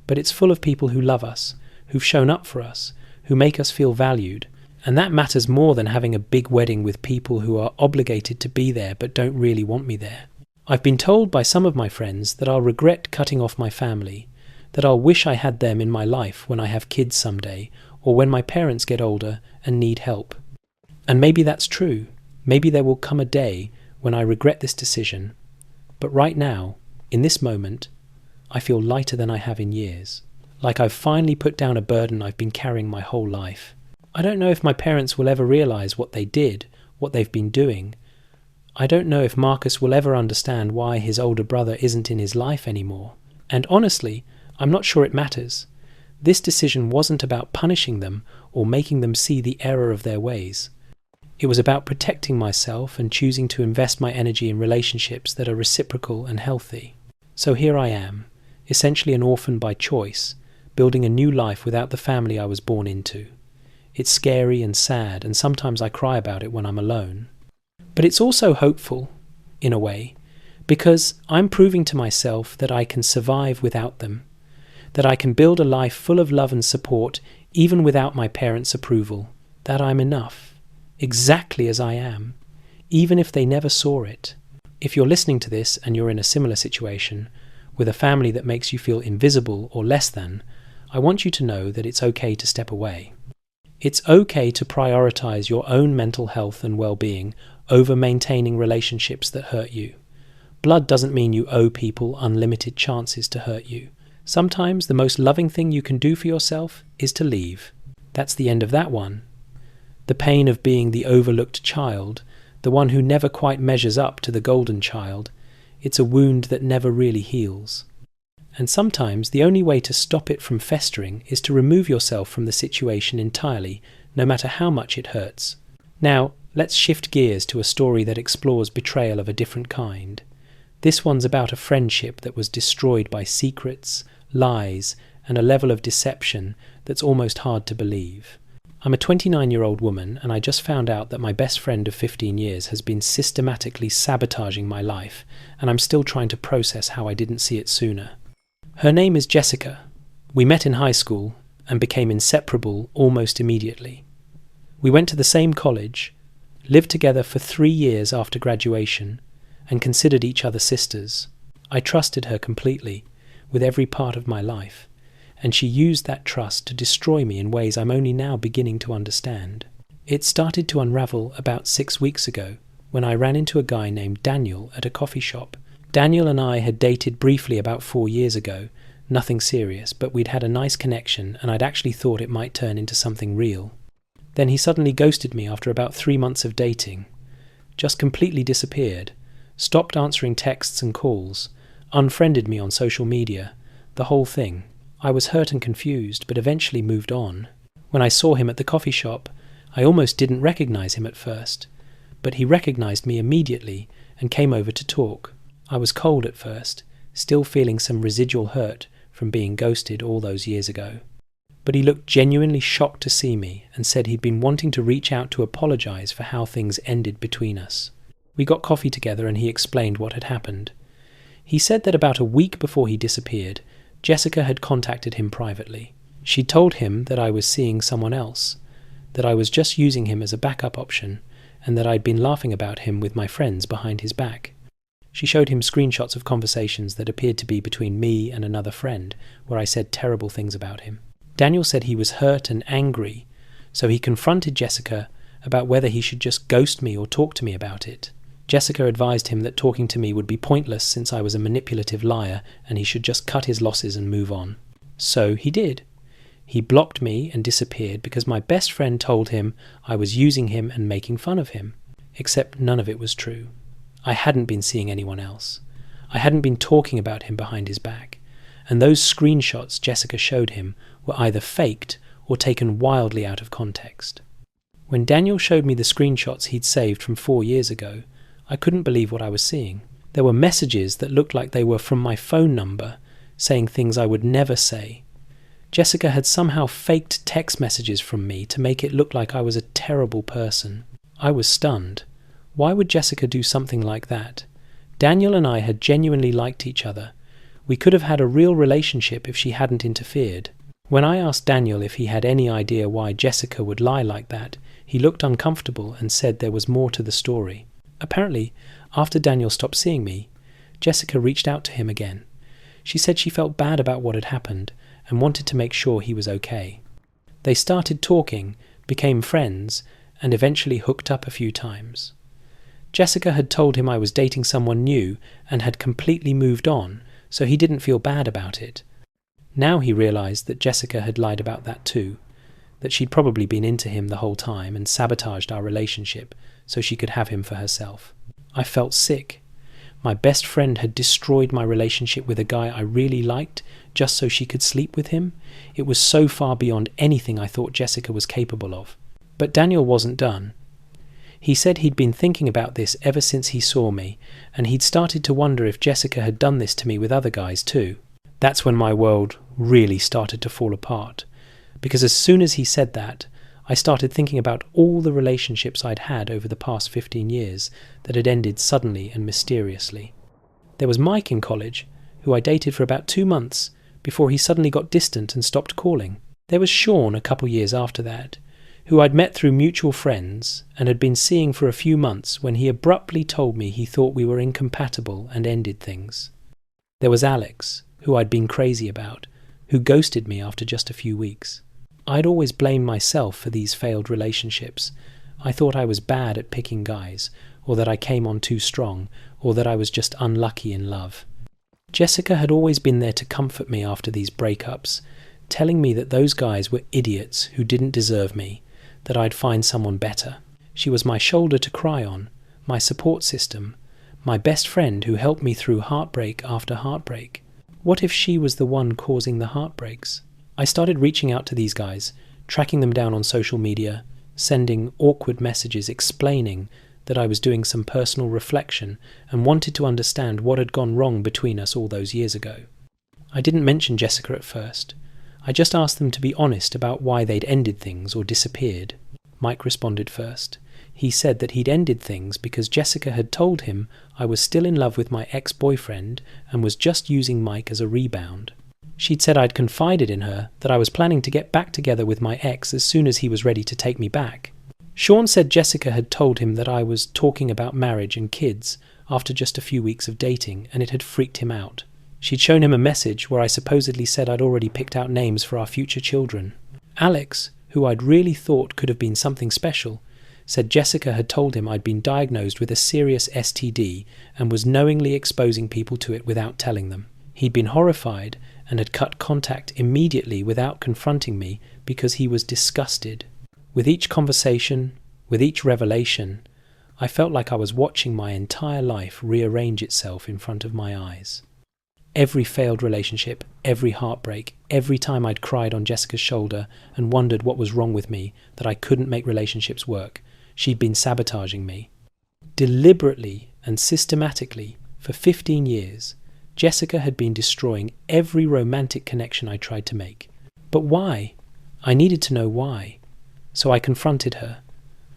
But it's full of people who love us, who've shown up for us, who make us feel valued, and that matters more than having a big wedding with people who are obligated to be there but don't really want me there. I've been told by some of my friends that I'll regret cutting off my family, that I'll wish I had them in my life when I have kids someday, or when my parents get older and need help. And maybe that's true. Maybe there will come a day when I regret this decision. But right now, in this moment, I feel lighter than I have in years. Like I've finally put down a burden I've been carrying my whole life. I don't know if my parents will ever realize what they did, what they've been doing. I don't know if Marcus will ever understand why his older brother isn't in his life anymore. And honestly, I'm not sure it matters. This decision wasn't about punishing them or making them see the error of their ways. It was about protecting myself and choosing to invest my energy in relationships that are reciprocal and healthy. So here I am, essentially an orphan by choice, building a new life without the family I was born into. It's scary and sad, and sometimes I cry about it when I'm alone. But it's also hopeful, in a way, because I'm proving to myself that I can survive without them, that I can build a life full of love and support even without my parents' approval, that I'm enough, exactly as I am, even if they never saw it. If you're listening to this and you're in a similar situation, with a family that makes you feel invisible or less than, I want you to know that it's okay to step away. It's okay to prioritize your own mental health and well-being over maintaining relationships that hurt you. Blood doesn't mean you owe people unlimited chances to hurt you. Sometimes the most loving thing you can do for yourself is to leave. That's the end of that one. The pain of being the overlooked child, the one who never quite measures up to the golden child, it's a wound that never really heals. And sometimes the only way to stop it from festering is to remove yourself from the situation entirely, no matter how much it hurts. Now, let's shift gears to a story that explores betrayal of a different kind. This one's about a friendship that was destroyed by secrets, lies, and a level of deception that's almost hard to believe. I'm a 29-year-old woman, and I just found out that my best friend of 15 years has been systematically sabotaging my life, and I'm still trying to process how I didn't see it sooner. Her name is Jessica. We met in high school and became inseparable almost immediately. We went to the same college, lived together for 3 years after graduation, and considered each other sisters. I trusted her completely, with every part of my life, and she used that trust to destroy me in ways I'm only now beginning to understand. It started to unravel about 6 weeks ago, when I ran into a guy named Daniel at a coffee shop. Daniel and I had dated briefly about 4 years ago, nothing serious, but we'd had a nice connection and I'd actually thought it might turn into something real. Then he suddenly ghosted me after about 3 months of dating. Just completely disappeared, stopped answering texts and calls, unfriended me on social media, the whole thing. I was hurt and confused, but eventually moved on. When I saw him at the coffee shop, I almost didn't recognize him at first, but he recognized me immediately and came over to talk. I was cold at first, still feeling some residual hurt from being ghosted all those years ago. But he looked genuinely shocked to see me and said he'd been wanting to reach out to apologize for how things ended between us. We got coffee together and he explained what had happened. He said that about a week before he disappeared, Jessica had contacted him privately. She told him that I was seeing someone else, that I was just using him as a backup option, and that I'd been laughing about him with my friends behind his back. She showed him screenshots of conversations that appeared to be between me and another friend, where I said terrible things about him. Daniel said he was hurt and angry, so he confronted Jessica about whether he should just ghost me or talk to me about it. Jessica advised him that talking to me would be pointless since I was a manipulative liar and he should just cut his losses and move on. So he did. He blocked me and disappeared because my best friend told him I was using him and making fun of him. Except none of it was true. I hadn't been seeing anyone else. I hadn't been talking about him behind his back. And those screenshots Jessica showed him were either faked or taken wildly out of context. When Daniel showed me the screenshots he'd saved from 4 years ago, I couldn't believe what I was seeing. There were messages that looked like they were from my phone number, saying things I would never say. Jessica had somehow faked text messages from me to make it look like I was a terrible person. I was stunned. Why would Jessica do something like that? Daniel and I had genuinely liked each other. We could have had a real relationship if she hadn't interfered. When I asked Daniel if he had any idea why Jessica would lie like that, he looked uncomfortable and said there was more to the story. Apparently, after Daniel stopped seeing me, Jessica reached out to him again. She said she felt bad about what had happened and wanted to make sure he was okay. They started talking, became friends, and eventually hooked up a few times. Jessica had told him I was dating someone new and had completely moved on, so he didn't feel bad about it. Now he realized that Jessica had lied about that too, that she'd probably been into him the whole time and sabotaged our relationship so she could have him for herself. I felt sick. My best friend had destroyed my relationship with a guy I really liked just so she could sleep with him. It was so far beyond anything I thought Jessica was capable of. But Daniel wasn't done. He said he'd been thinking about this ever since he saw me, and he'd started to wonder if Jessica had done this to me with other guys too. That's when my world really started to fall apart, because as soon as he said that, I started thinking about all the relationships I'd had over the past 15 years that had ended suddenly and mysteriously. There was Mike in college, who I dated for about 2 months before he suddenly got distant and stopped calling. There was Sean a couple years after that, who I'd met through mutual friends and had been seeing for a few months when he abruptly told me he thought we were incompatible and ended things. There was Alex, who I'd been crazy about, who ghosted me after just a few weeks. I'd always blamed myself for these failed relationships. I thought I was bad at picking guys, or that I came on too strong, or that I was just unlucky in love. Jessica had always been there to comfort me after these breakups, telling me that those guys were idiots who didn't deserve me, that I'd find someone better. She was my shoulder to cry on, my support system, my best friend who helped me through heartbreak after heartbreak. What if she was the one causing the heartbreaks? I started reaching out to these guys, tracking them down on social media, sending awkward messages explaining that I was doing some personal reflection and wanted to understand what had gone wrong between us all those years ago. I didn't mention Jessica at first. I just asked them to be honest about why they'd ended things or disappeared. Mike responded first. He said that he'd ended things because Jessica had told him I was still in love with my ex-boyfriend and was just using Mike as a rebound. She'd said I'd confided in her that I was planning to get back together with my ex as soon as he was ready to take me back. Sean said Jessica had told him that I was talking about marriage and kids after just a few weeks of dating, and it had freaked him out. She'd shown him a message where I supposedly said I'd already picked out names for our future children. Alex, who I'd really thought could have been something special, said Jessica had told him I'd been diagnosed with a serious STD and was knowingly exposing people to it without telling them. He'd been horrified and had cut contact immediately without confronting me because he was disgusted. With each conversation, with each revelation, I felt like I was watching my entire life rearrange itself in front of my eyes. Every failed relationship, every heartbreak, every time I'd cried on Jessica's shoulder and wondered what was wrong with me, that I couldn't make relationships work, she'd been sabotaging me. Deliberately and systematically, for 15 years, Jessica had been destroying every romantic connection I tried to make. But why? I needed to know why. So I confronted her.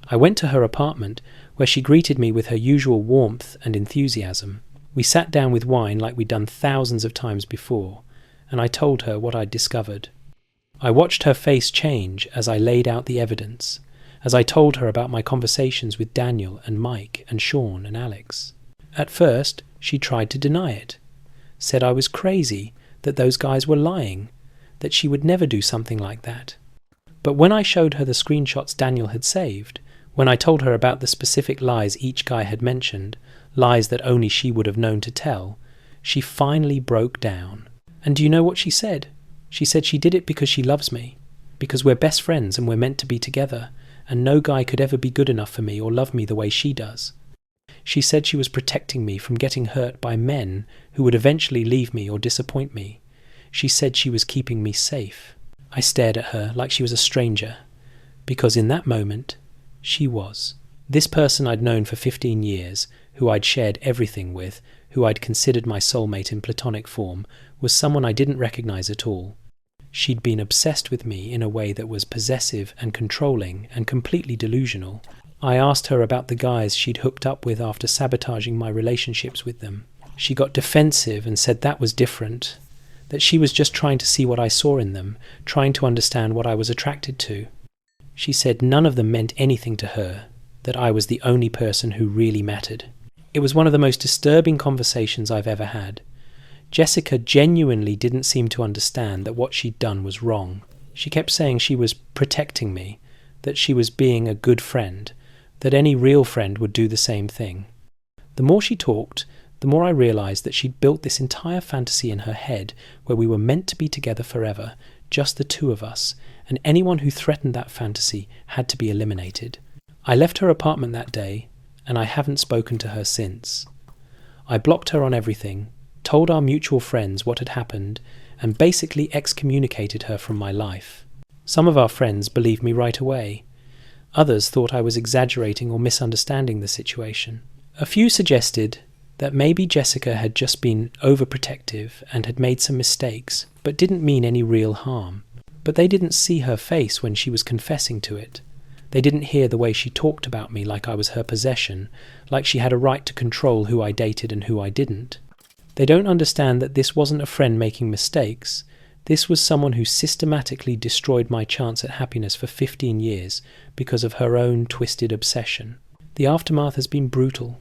I went to her apartment, where she greeted me with her usual warmth and enthusiasm. We sat down with wine like we'd done thousands of times before, and I told her what I'd discovered. I watched her face change as I laid out the evidence, as I told her about my conversations with Daniel and Mike and Sean and Alex. At first, she tried to deny it, said I was crazy, that those guys were lying, that she would never do something like that. But when I showed her the screenshots Daniel had saved, when I told her about the specific lies each guy had mentioned, lies that only she would have known to tell, she finally broke down. And do you know what she said? She said she did it because she loves me, because we're best friends and we're meant to be together, and no guy could ever be good enough for me or love me the way she does. She said she was protecting me from getting hurt by men who would eventually leave me or disappoint me. She said she was keeping me safe. I stared at her like she was a stranger, because in that moment, she was. This person I'd known for 15 years, who I'd shared everything with, who I'd considered my soulmate in platonic form, was someone I didn't recognize at all. She'd been obsessed with me in a way that was possessive and controlling and completely delusional. I asked her about the guys she'd hooked up with after sabotaging my relationships with them. She got defensive and said that was different, that she was just trying to see what I saw in them, trying to understand what I was attracted to. She said none of them meant anything to her, that I was the only person who really mattered. It was one of the most disturbing conversations I've ever had. Jessica genuinely didn't seem to understand that what she'd done was wrong. She kept saying she was protecting me, that she was being a good friend, that any real friend would do the same thing. The more she talked, the more I realized that she'd built this entire fantasy in her head where we were meant to be together forever, just the two of us, and anyone who threatened that fantasy had to be eliminated. I left her apartment that day, and I haven't spoken to her since. I blocked her on everything, told our mutual friends what had happened, and basically excommunicated her from my life. Some of our friends believed me right away. Others thought I was exaggerating or misunderstanding the situation. A few suggested that maybe Jessica had just been overprotective and had made some mistakes, but didn't mean any real harm. But they didn't see her face when she was confessing to it. They didn't hear the way she talked about me like I was her possession, like she had a right to control who I dated and who I didn't. They don't understand that this wasn't a friend making mistakes. This was someone who systematically destroyed my chance at happiness for 15 years because of her own twisted obsession. The aftermath has been brutal.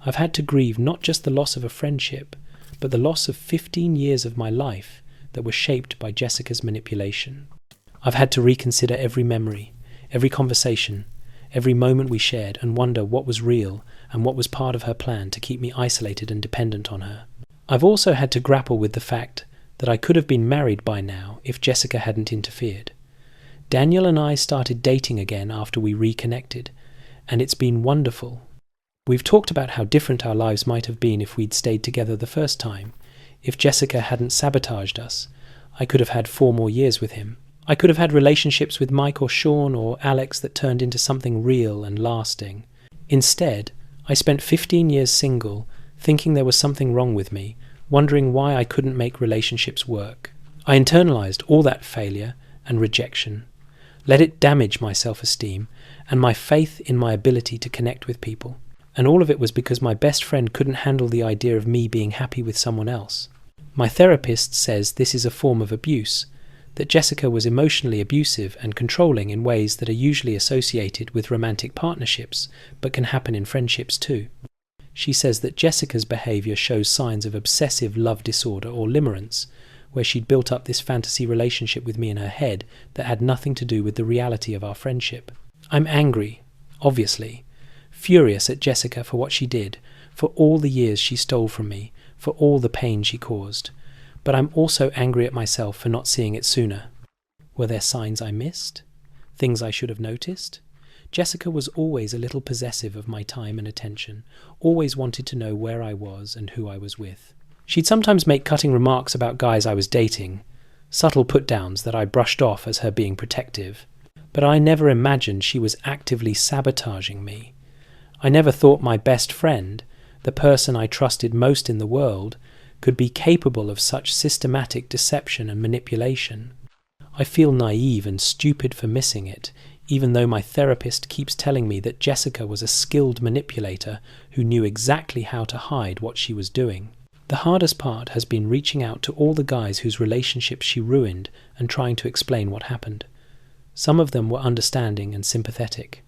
I've had to grieve not just the loss of a friendship, but the loss of 15 years of my life that were shaped by Jessica's manipulation. I've had to reconsider every memory, every conversation, every moment we shared, and wonder what was real and what was part of her plan to keep me isolated and dependent on her. I've also had to grapple with the fact that I could have been married by now if Jessica hadn't interfered. Daniel and I started dating again after we reconnected, and it's been wonderful. We've talked about how different our lives might have been if we'd stayed together the first time, If Jessica hadn't sabotaged us, I could have had 4 more years with him. I could have had relationships with Mike or Sean or Alex that turned into something real and lasting. Instead, I spent 15 years single, thinking there was something wrong with me, wondering why I couldn't make relationships work. I internalized all that failure and rejection, let it damage my self-esteem and my faith in my ability to connect with people. And all of it was because my best friend couldn't handle the idea of me being happy with someone else. My therapist says this is a form of abuse, that Jessica was emotionally abusive and controlling in ways that are usually associated with romantic partnerships, but can happen in friendships too. She says that Jessica's behaviour shows signs of obsessive love disorder or limerence, where she'd built up this fantasy relationship with me in her head that had nothing to do with the reality of our friendship. I'm angry, obviously, furious at Jessica for what she did, for all the years she stole from me, for all the pain she caused. But I'm also angry at myself for not seeing it sooner. Were there signs I missed? Things I should have noticed? Jessica was always a little possessive of my time and attention, always wanted to know where I was and who I was with. She'd sometimes make cutting remarks about guys I was dating, subtle put-downs that I brushed off as her being protective. But I never imagined she was actively sabotaging me. I never thought my best friend, the person I trusted most in the world, could be capable of such systematic deception and manipulation. I feel naive and stupid for missing it, even though my therapist keeps telling me that Jessica was a skilled manipulator who knew exactly how to hide what she was doing. The hardest part has been reaching out to all the guys whose relationships she ruined and trying to explain what happened. Some of them were understanding and sympathetic.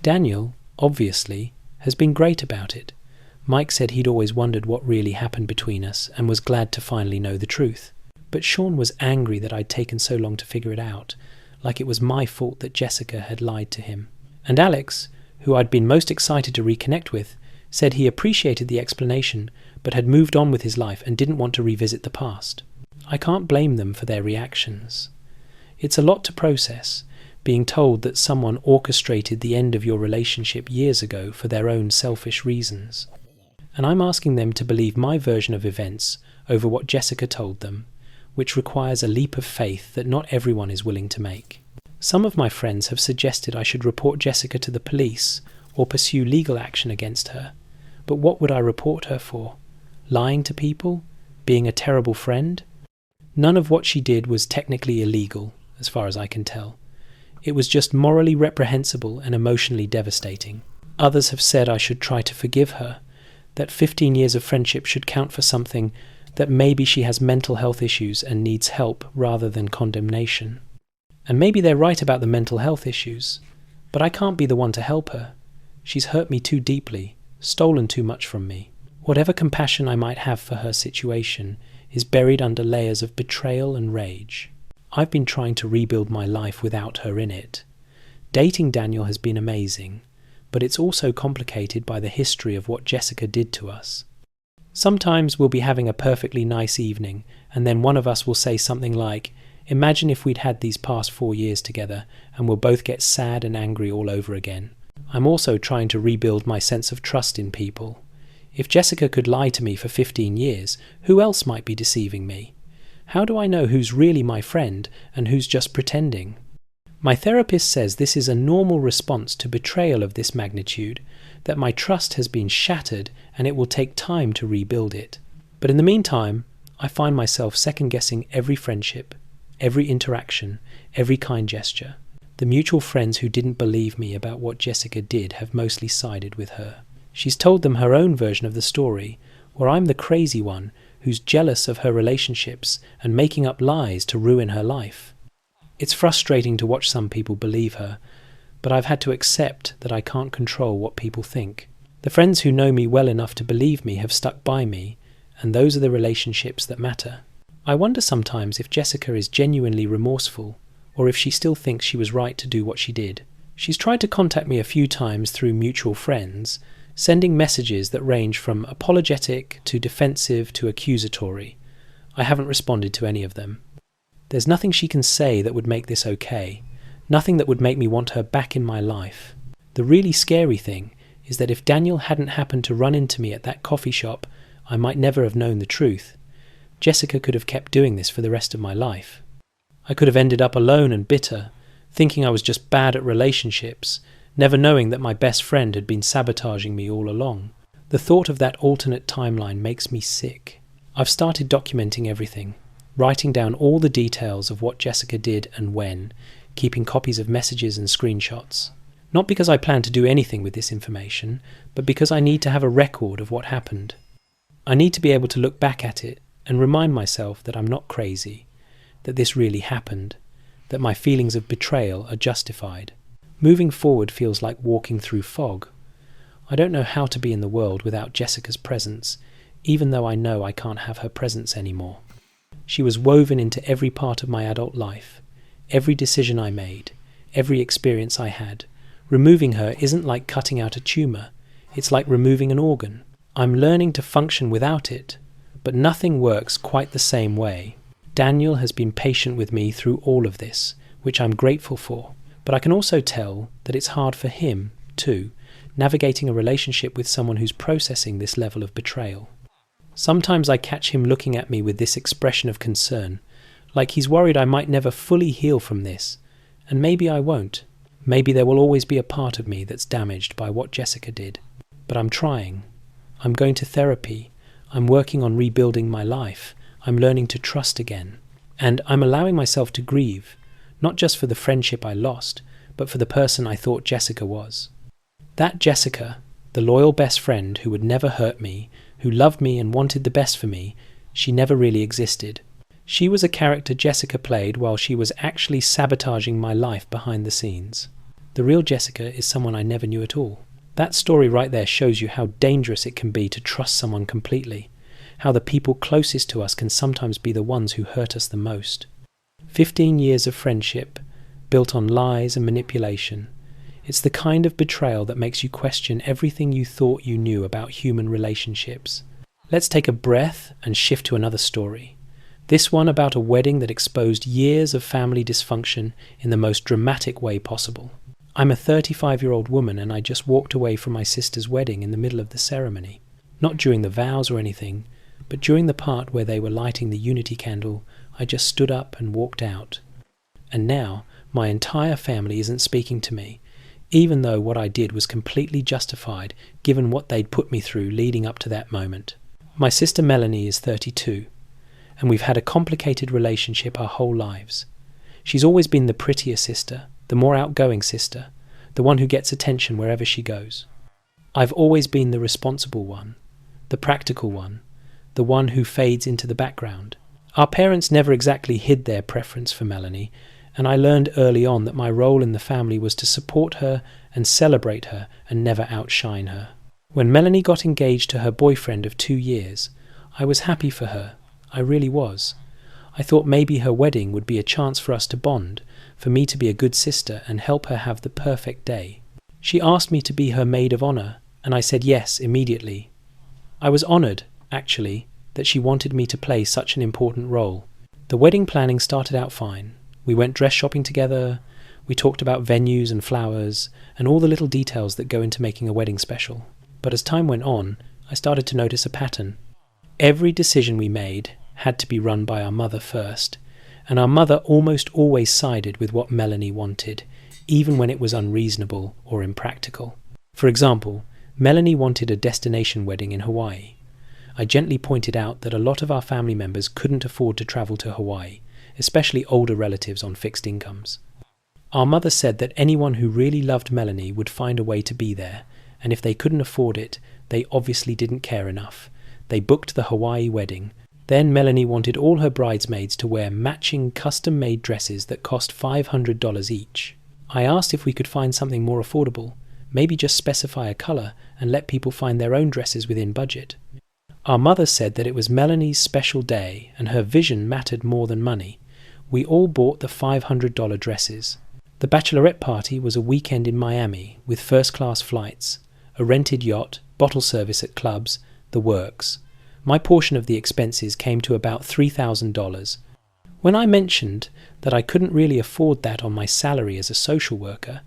Daniel, obviously, has been great about it. Mike said he'd always wondered what really happened between us and was glad to finally know the truth. But Sean was angry that I'd taken so long to figure it out, like it was my fault that Jessica had lied to him. And Alex, who I'd been most excited to reconnect with, said he appreciated the explanation but had moved on with his life and didn't want to revisit the past. I can't blame them for their reactions. It's a lot to process, being told that someone orchestrated the end of your relationship years ago for their own selfish reasons. And I'm asking them to believe my version of events over what Jessica told them, which requires a leap of faith that not everyone is willing to make. Some of my friends have suggested I should report Jessica to the police or pursue legal action against her. But what would I report her for? Lying to people? Being a terrible friend? None of what she did was technically illegal, as far as I can tell. It was just morally reprehensible and emotionally devastating. Others have said I should try to forgive her, that 15 years of friendship should count for something, that maybe she has mental health issues and needs help rather than condemnation. And maybe they're right about the mental health issues, but I can't be the one to help her. She's hurt me too deeply, stolen too much from me. Whatever compassion I might have for her situation is buried under layers of betrayal and rage. I've been trying to rebuild my life without her in it. Dating Daniel has been amazing, but it's also complicated by the history of what Jessica did to us. Sometimes we'll be having a perfectly nice evening, and then one of us will say something like, "Imagine if we'd had these past 4 years together," and we'll both get sad and angry all over again. I'm also trying to rebuild my sense of trust in people. If Jessica could lie to me for 15 years, who else might be deceiving me? How do I know who's really my friend and who's just pretending? My therapist says this is a normal response to betrayal of this magnitude, that my trust has been shattered and it will take time to rebuild it. But in the meantime, I find myself second-guessing every friendship, every interaction, every kind gesture. The mutual friends who didn't believe me about what Jessica did have mostly sided with her. She's told them her own version of the story, where I'm the crazy one who's jealous of her relationships and making up lies to ruin her life. It's frustrating to watch some people believe her, but I've had to accept that I can't control what people think. The friends who know me well enough to believe me have stuck by me, and those are the relationships that matter. I wonder sometimes if Jessica is genuinely remorseful, or if she still thinks she was right to do what she did. She's tried to contact me a few times through mutual friends, sending messages that range from apologetic to defensive to accusatory. I haven't responded to any of them. There's nothing she can say that would make this okay, nothing that would make me want her back in my life. The really scary thing is that if Daniel hadn't happened to run into me at that coffee shop, I might never have known the truth. Jessica could have kept doing this for the rest of my life. I could have ended up alone and bitter, thinking I was just bad at relationships, never knowing that my best friend had been sabotaging me all along. The thought of that alternate timeline makes me sick. I've started documenting everything, writing down all the details of what Jessica did and when, keeping copies of messages and screenshots. Not because I plan to do anything with this information, but because I need to have a record of what happened. I need to be able to look back at it and remind myself that I'm not crazy, that this really happened, that my feelings of betrayal are justified. Moving forward feels like walking through fog. I don't know how to be in the world without Jessica's presence, even though I know I can't have her presence anymore. She was woven into every part of my adult life, every decision I made, every experience I had. Removing her isn't like cutting out a tumour, it's like removing an organ. I'm learning to function without it, but nothing works quite the same way. Daniel has been patient with me through all of this, which I'm grateful for, but I can also tell that it's hard for him, too, navigating a relationship with someone who's processing this level of betrayal. Sometimes I catch him looking at me with this expression of concern, like he's worried I might never fully heal from this, and maybe I won't. Maybe there will always be a part of me that's damaged by what Jessica did. But I'm trying. I'm going to therapy. I'm working on rebuilding my life. I'm learning to trust again. And I'm allowing myself to grieve, not just for the friendship I lost, but for the person I thought Jessica was. That Jessica, the loyal best friend who would never hurt me, who loved me and wanted the best for me, she never really existed. She was a character Jessica played while she was actually sabotaging my life behind the scenes. The real Jessica is someone I never knew at all. That story right there shows you how dangerous it can be to trust someone completely, how the people closest to us can sometimes be the ones who hurt us the most. 15 years of friendship, built on lies and manipulation. It's the kind of betrayal that makes you question everything you thought you knew about human relationships. Let's take a breath and shift to another story. This one about a wedding that exposed years of family dysfunction in the most dramatic way possible. I'm a 35-year-old woman and I just walked away from my sister's wedding in the middle of the ceremony. Not during the vows or anything, but during the part where they were lighting the unity candle, I just stood up and walked out. And now, my entire family isn't speaking to me, even though what I did was completely justified given what they'd put me through leading up to that moment. My sister Melanie is 32, and we've had a complicated relationship our whole lives. She's always been the prettier sister, the more outgoing sister, the one who gets attention wherever she goes. I've always been the responsible one, the practical one, the one who fades into the background. Our parents never exactly hid their preference for Melanie, and I learned early on that my role in the family was to support her and celebrate her and never outshine her. When Melanie got engaged to her boyfriend of 2 years, I was happy for her. I really was. I thought maybe her wedding would be a chance for us to bond, for me to be a good sister and help her have the perfect day. She asked me to be her maid of honor, and I said yes immediately. I was honored, actually, that she wanted me to play such an important role. The wedding planning started out fine. We went dress shopping together, we talked about venues and flowers, and all the little details that go into making a wedding special. But as time went on, I started to notice a pattern. Every decision we made had to be run by our mother first, and our mother almost always sided with what Melanie wanted, even when it was unreasonable or impractical. For example, Melanie wanted a destination wedding in Hawaii. I gently pointed out that a lot of our family members couldn't afford to travel to Hawaii, especially older relatives on fixed incomes. Our mother said that anyone who really loved Melanie would find a way to be there, and if they couldn't afford it, they obviously didn't care enough. They booked the Hawaii wedding. Then Melanie wanted all her bridesmaids to wear matching custom-made dresses that cost $500 each. I asked if we could find something more affordable, maybe just specify a colour and let people find their own dresses within budget. Our mother said that it was Melanie's special day and her vision mattered more than money. We all bought the $500 dresses. The bachelorette party was a weekend in Miami with first-class flights, a rented yacht, bottle service at clubs, the works. My portion of the expenses came to about $3,000. When I mentioned that I couldn't really afford that on my salary as a social worker,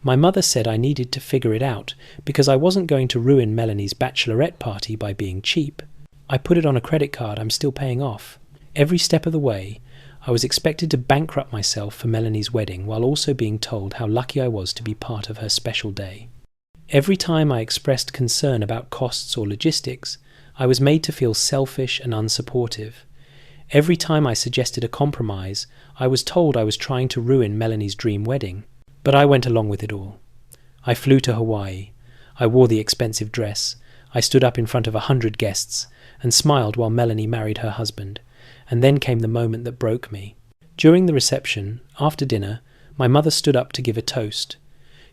my mother said I needed to figure it out because I wasn't going to ruin Melanie's bachelorette party by being cheap. I put it on a credit card I'm still paying off. Every step of the way, I was expected to bankrupt myself for Melanie's wedding while also being told how lucky I was to be part of her special day. Every time I expressed concern about costs or logistics, I was made to feel selfish and unsupportive. Every time I suggested a compromise, I was told I was trying to ruin Melanie's dream wedding. But I went along with it all. I flew to Hawaii. I wore the expensive dress. I stood up in front of 100 guests and smiled while Melanie married her husband. And then came the moment that broke me. During the reception, after dinner, my mother stood up to give a toast.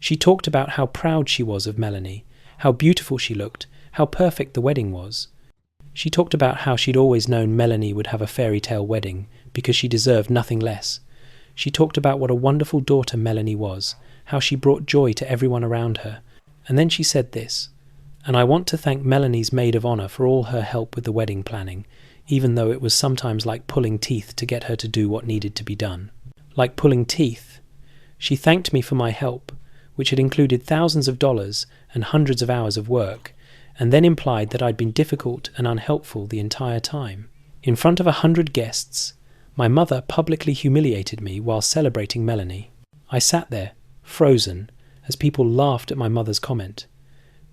She talked about how proud she was of Melanie, how beautiful she looked, how perfect the wedding was. She talked about how she'd always known Melanie would have a fairy tale wedding because she deserved nothing less. She talked about what a wonderful daughter Melanie was, how she brought joy to everyone around her. And then she said this, "And I want to thank Melanie's maid of honor for all her help with the wedding planning, even though it was sometimes like pulling teeth to get her to do what needed to be done." Like pulling teeth. She thanked me for my help, which had included thousands of dollars and hundreds of hours of work, and then implied that I'd been difficult and unhelpful the entire time. In front of 100 guests, my mother publicly humiliated me while celebrating Melanie. I sat there, frozen, as people laughed at my mother's comment.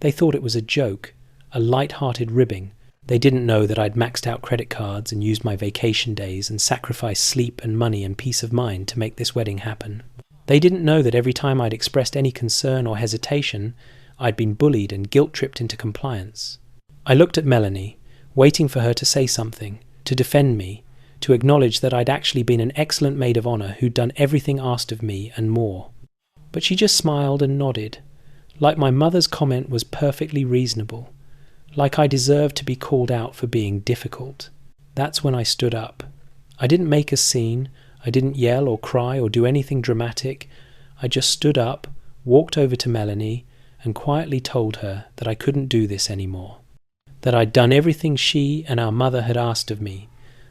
They thought it was a joke, a light-hearted ribbing. They didn't know that I'd maxed out credit cards and used my vacation days and sacrificed sleep and money and peace of mind to make this wedding happen. They didn't know that every time I'd expressed any concern or hesitation, I'd been bullied and guilt-tripped into compliance. I looked at Melanie, waiting for her to say something, to defend me, to acknowledge that I'd actually been an excellent maid of honor who'd done everything asked of me and more. But she just smiled and nodded, like my mother's comment was perfectly reasonable, like I deserved to be called out for being difficult. That's when I stood up. I didn't make a scene, I didn't yell or cry or do anything dramatic. I just stood up, walked over to Melanie, and quietly told her that I couldn't do this anymore. That I'd done everything she and our mother had asked of me,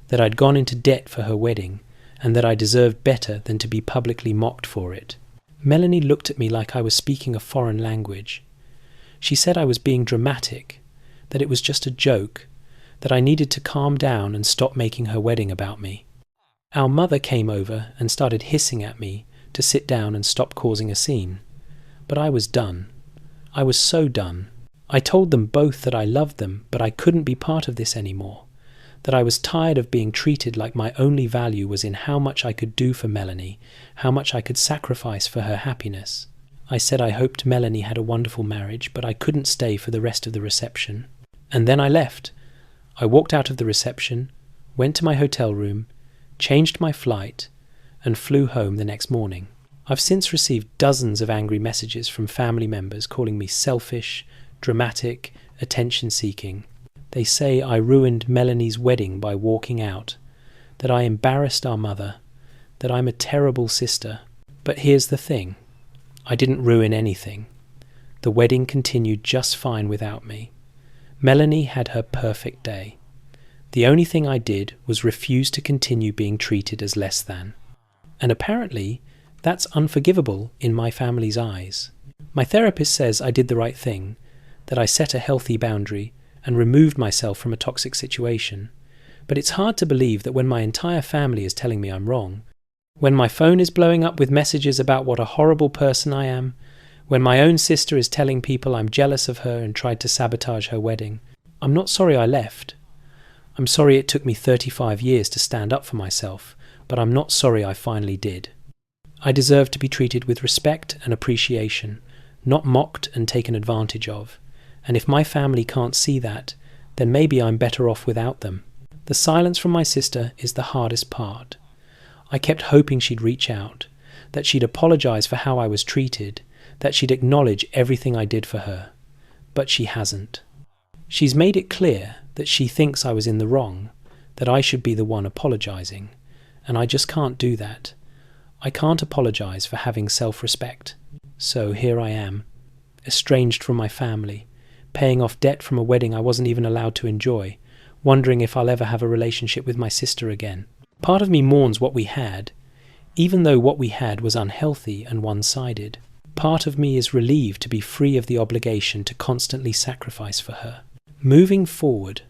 that I'd gone into debt for her wedding, and that I deserved better than to be publicly mocked for it. Melanie looked at me like I was speaking a foreign language. She said I was being dramatic, that it was just a joke, that I needed to calm down and stop making her wedding about me. Our mother came over and started hissing at me to sit down and stop causing a scene. But I was done. I was so done. I told them both that I loved them, but I couldn't be part of this anymore. That I was tired of being treated like my only value was in how much I could do for Melanie, how much I could sacrifice for her happiness. I said I hoped Melanie had a wonderful marriage, but I couldn't stay for the rest of the reception. And then I left. I walked out of the reception, went to my hotel room, changed my flight, and flew home the next morning. I've since received dozens of angry messages from family members calling me selfish, dramatic, attention-seeking. They say I ruined Melanie's wedding by walking out, that I embarrassed our mother, that I'm a terrible sister. But here's the thing. I didn't ruin anything. The wedding continued just fine without me. Melanie had her perfect day. The only thing I did was refuse to continue being treated as less than. And apparently, that's unforgivable in my family's eyes. My therapist says I did the right thing, that I set a healthy boundary and removed myself from a toxic situation. But it's hard to believe that when my entire family is telling me I'm wrong, when my phone is blowing up with messages about what a horrible person I am, when my own sister is telling people I'm jealous of her and tried to sabotage her wedding, I'm not sorry I left. I'm sorry it took me 35 years to stand up for myself, but I'm not sorry I finally did. I deserve to be treated with respect and appreciation, not mocked and taken advantage of. And if my family can't see that, then maybe I'm better off without them. The silence from my sister is the hardest part. I kept hoping she'd reach out, that she'd apologize for how I was treated, that she'd acknowledge everything I did for her. But she hasn't. She's made it clear that she thinks I was in the wrong, that I should be the one apologizing, and I just can't do that. I can't apologize for having self-respect. So here I am, estranged from my family, paying off debt from a wedding I wasn't even allowed to enjoy, wondering if I'll ever have a relationship with my sister again. Part of me mourns what we had, even though what we had was unhealthy and one-sided. Part of me is relieved to be free of the obligation to constantly sacrifice for her. Moving forward,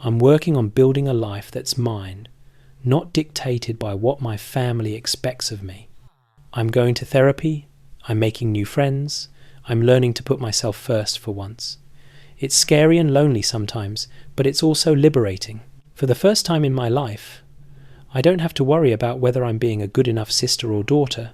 I'm working on building a life that's mine, not dictated by what my family expects of me. I'm going to therapy, I'm making new friends, I'm learning to put myself first for once. It's scary and lonely sometimes, but it's also liberating. For the first time in my life, I don't have to worry about whether I'm being a good enough sister or daughter.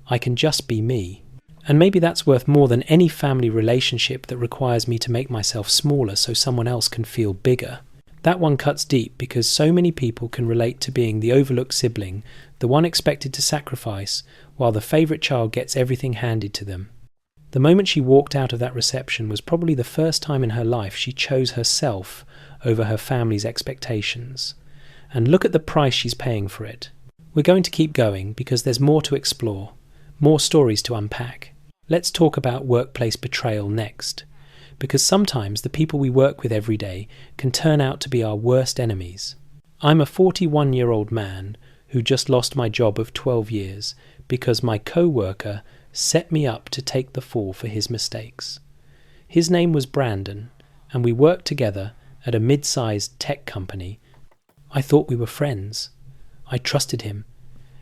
I can just be me. And maybe that's worth more than any family relationship that requires me to make myself smaller so someone else can feel bigger. That one cuts deep because so many people can relate to being the overlooked sibling, the one expected to sacrifice, while the favourite child gets everything handed to them. The moment she walked out of that reception was probably the first time in her life she chose herself over her family's expectations. And look at the price she's paying for it. We're going to keep going because there's more to explore, more stories to unpack. Let's talk about workplace betrayal next, because sometimes the people we work with every day can turn out to be our worst enemies. I'm a 41-year-old man who just lost my job of 12 years because my co-worker set me up to take the fall for his mistakes. His name was Brandon, and we worked together at a mid-sized tech company. I thought we were friends. I trusted him,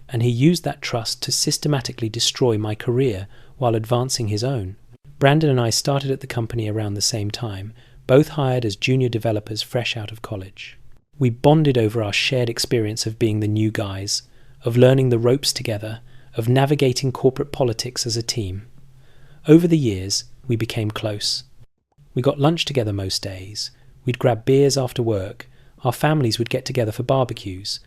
and he used that trust to systematically destroy my career while advancing his own. Brandon and I started at the company around the same time, both hired as junior developers fresh out of college. We bonded over our shared experience of being the new guys, of learning the ropes together, of navigating corporate politics as a team. Over the years, we became close. We got lunch together most days. We'd grab beers after work. Our families would get together for barbecues.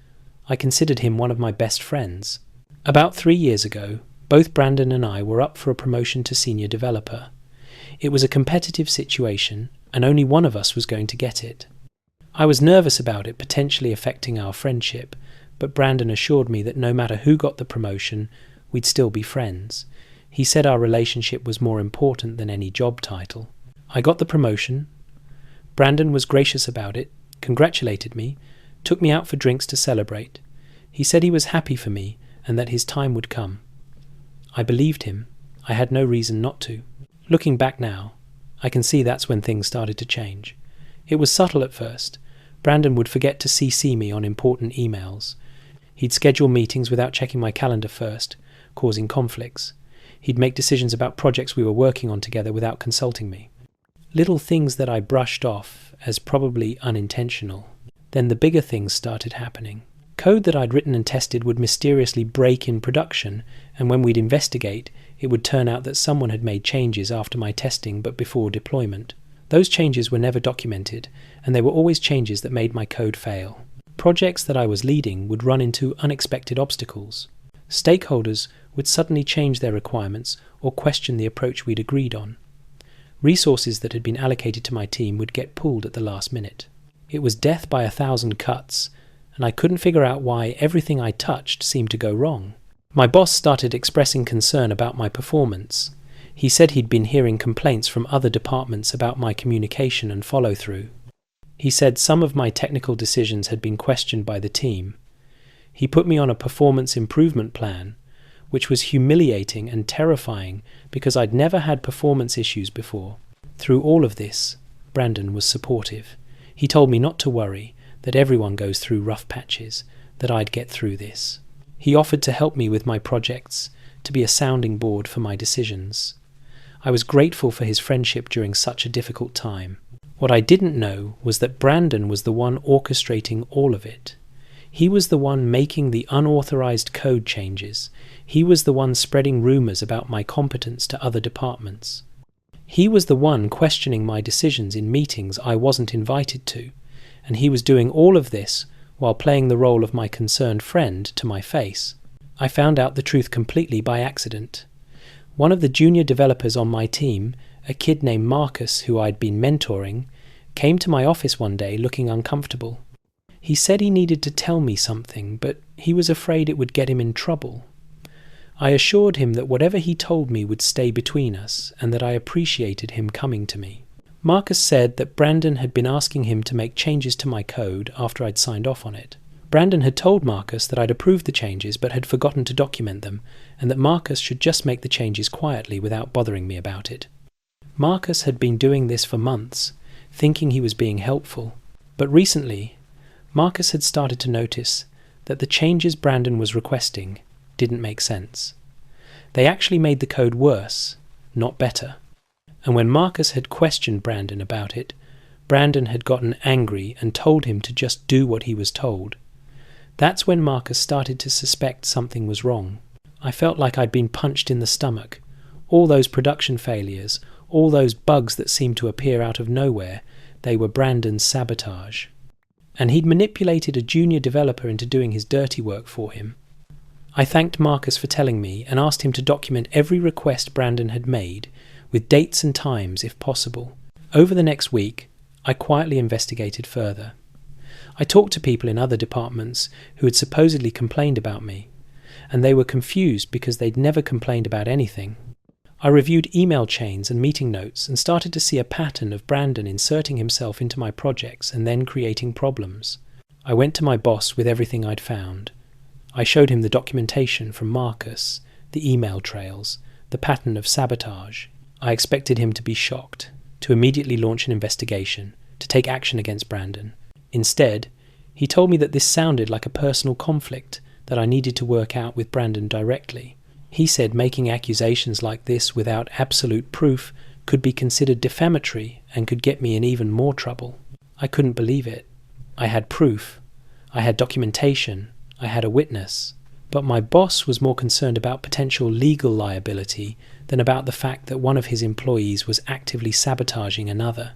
I considered him one of my best friends. About 3 years ago, both Brandon and I were up for a promotion to senior developer. It was a competitive situation, and only one of us was going to get it. I was nervous about it potentially affecting our friendship, but Brandon assured me that no matter who got the promotion, we'd still be friends. He said our relationship was more important than any job title. I got the promotion. Brandon was gracious about it, congratulated me, took me out for drinks to celebrate. He said he was happy for me and that his time would come. I believed him. I had no reason not to. Looking back now, I can see that's when things started to change. It was subtle at first. Brandon would forget to CC me on important emails. He'd schedule meetings without checking my calendar first, causing conflicts. He'd make decisions about projects we were working on together without consulting me. Little things that I brushed off as probably unintentional. Then the bigger things started happening. Code that I'd written and tested would mysteriously break in production, and when we'd investigate, it would turn out that someone had made changes after my testing but before deployment. Those changes were never documented, and they were always changes that made my code fail. Projects that I was leading would run into unexpected obstacles. Stakeholders would suddenly change their requirements or question the approach we'd agreed on. Resources that had been allocated to my team would get pulled at the last minute. It was death by 1,000 cuts, and I couldn't figure out why everything I touched seemed to go wrong. My boss started expressing concern about my performance. He said he'd been hearing complaints from other departments about my communication and follow-through. He said some of my technical decisions had been questioned by the team. He put me on a performance improvement plan, which was humiliating and terrifying because I'd never had performance issues before. Through all of this, Brandon was supportive. He told me not to worry, that everyone goes through rough patches, that I'd get through this. He offered to help me with my projects, to be a sounding board for my decisions. I was grateful for his friendship during such a difficult time. What I didn't know was that Brandon was the one orchestrating all of it. He was the one making the unauthorized code changes. He was the one spreading rumors about my competence to other departments. He was the one questioning my decisions in meetings I wasn't invited to, and he was doing all of this while playing the role of my concerned friend to my face. I found out the truth completely by accident. One of the junior developers on my team, a kid named Marcus who I'd been mentoring, came to my office one day looking uncomfortable. He said he needed to tell me something, but he was afraid it would get him in trouble. I assured him that whatever he told me would stay between us and that I appreciated him coming to me. Marcus said that Brandon had been asking him to make changes to my code after I'd signed off on it. Brandon had told Marcus that I'd approved the changes but had forgotten to document them, and that Marcus should just make the changes quietly without bothering me about it. Marcus had been doing this for months, thinking he was being helpful, but recently Marcus had started to notice that the changes Brandon was requesting didn't make sense. They actually made the code worse, not better. And when Marcus had questioned Brandon about it, Brandon had gotten angry and told him to just do what he was told. That's when Marcus started to suspect something was wrong. I felt like I'd been punched in the stomach. All those production failures, all those bugs that seemed to appear out of nowhere, they were Brandon's sabotage. And he'd manipulated a junior developer into doing his dirty work for him. I thanked Marcus for telling me and asked him to document every request Brandon had made, with dates and times if possible. Over the next week, I quietly investigated further. I talked to people in other departments who had supposedly complained about me, and they were confused because they'd never complained about anything. I reviewed email chains and meeting notes and started to see a pattern of Brandon inserting himself into my projects and then creating problems. I went to my boss with everything I'd found. I showed him the documentation from Marcus, the email trails, the pattern of sabotage. I expected him to be shocked, to immediately launch an investigation, to take action against Brandon. Instead, he told me that this sounded like a personal conflict that I needed to work out with Brandon directly. He said making accusations like this without absolute proof could be considered defamatory and could get me in even more trouble. I couldn't believe it. I had proof. I had documentation. I had a witness. But my boss was more concerned about potential legal liability than about the fact that one of his employees was actively sabotaging another.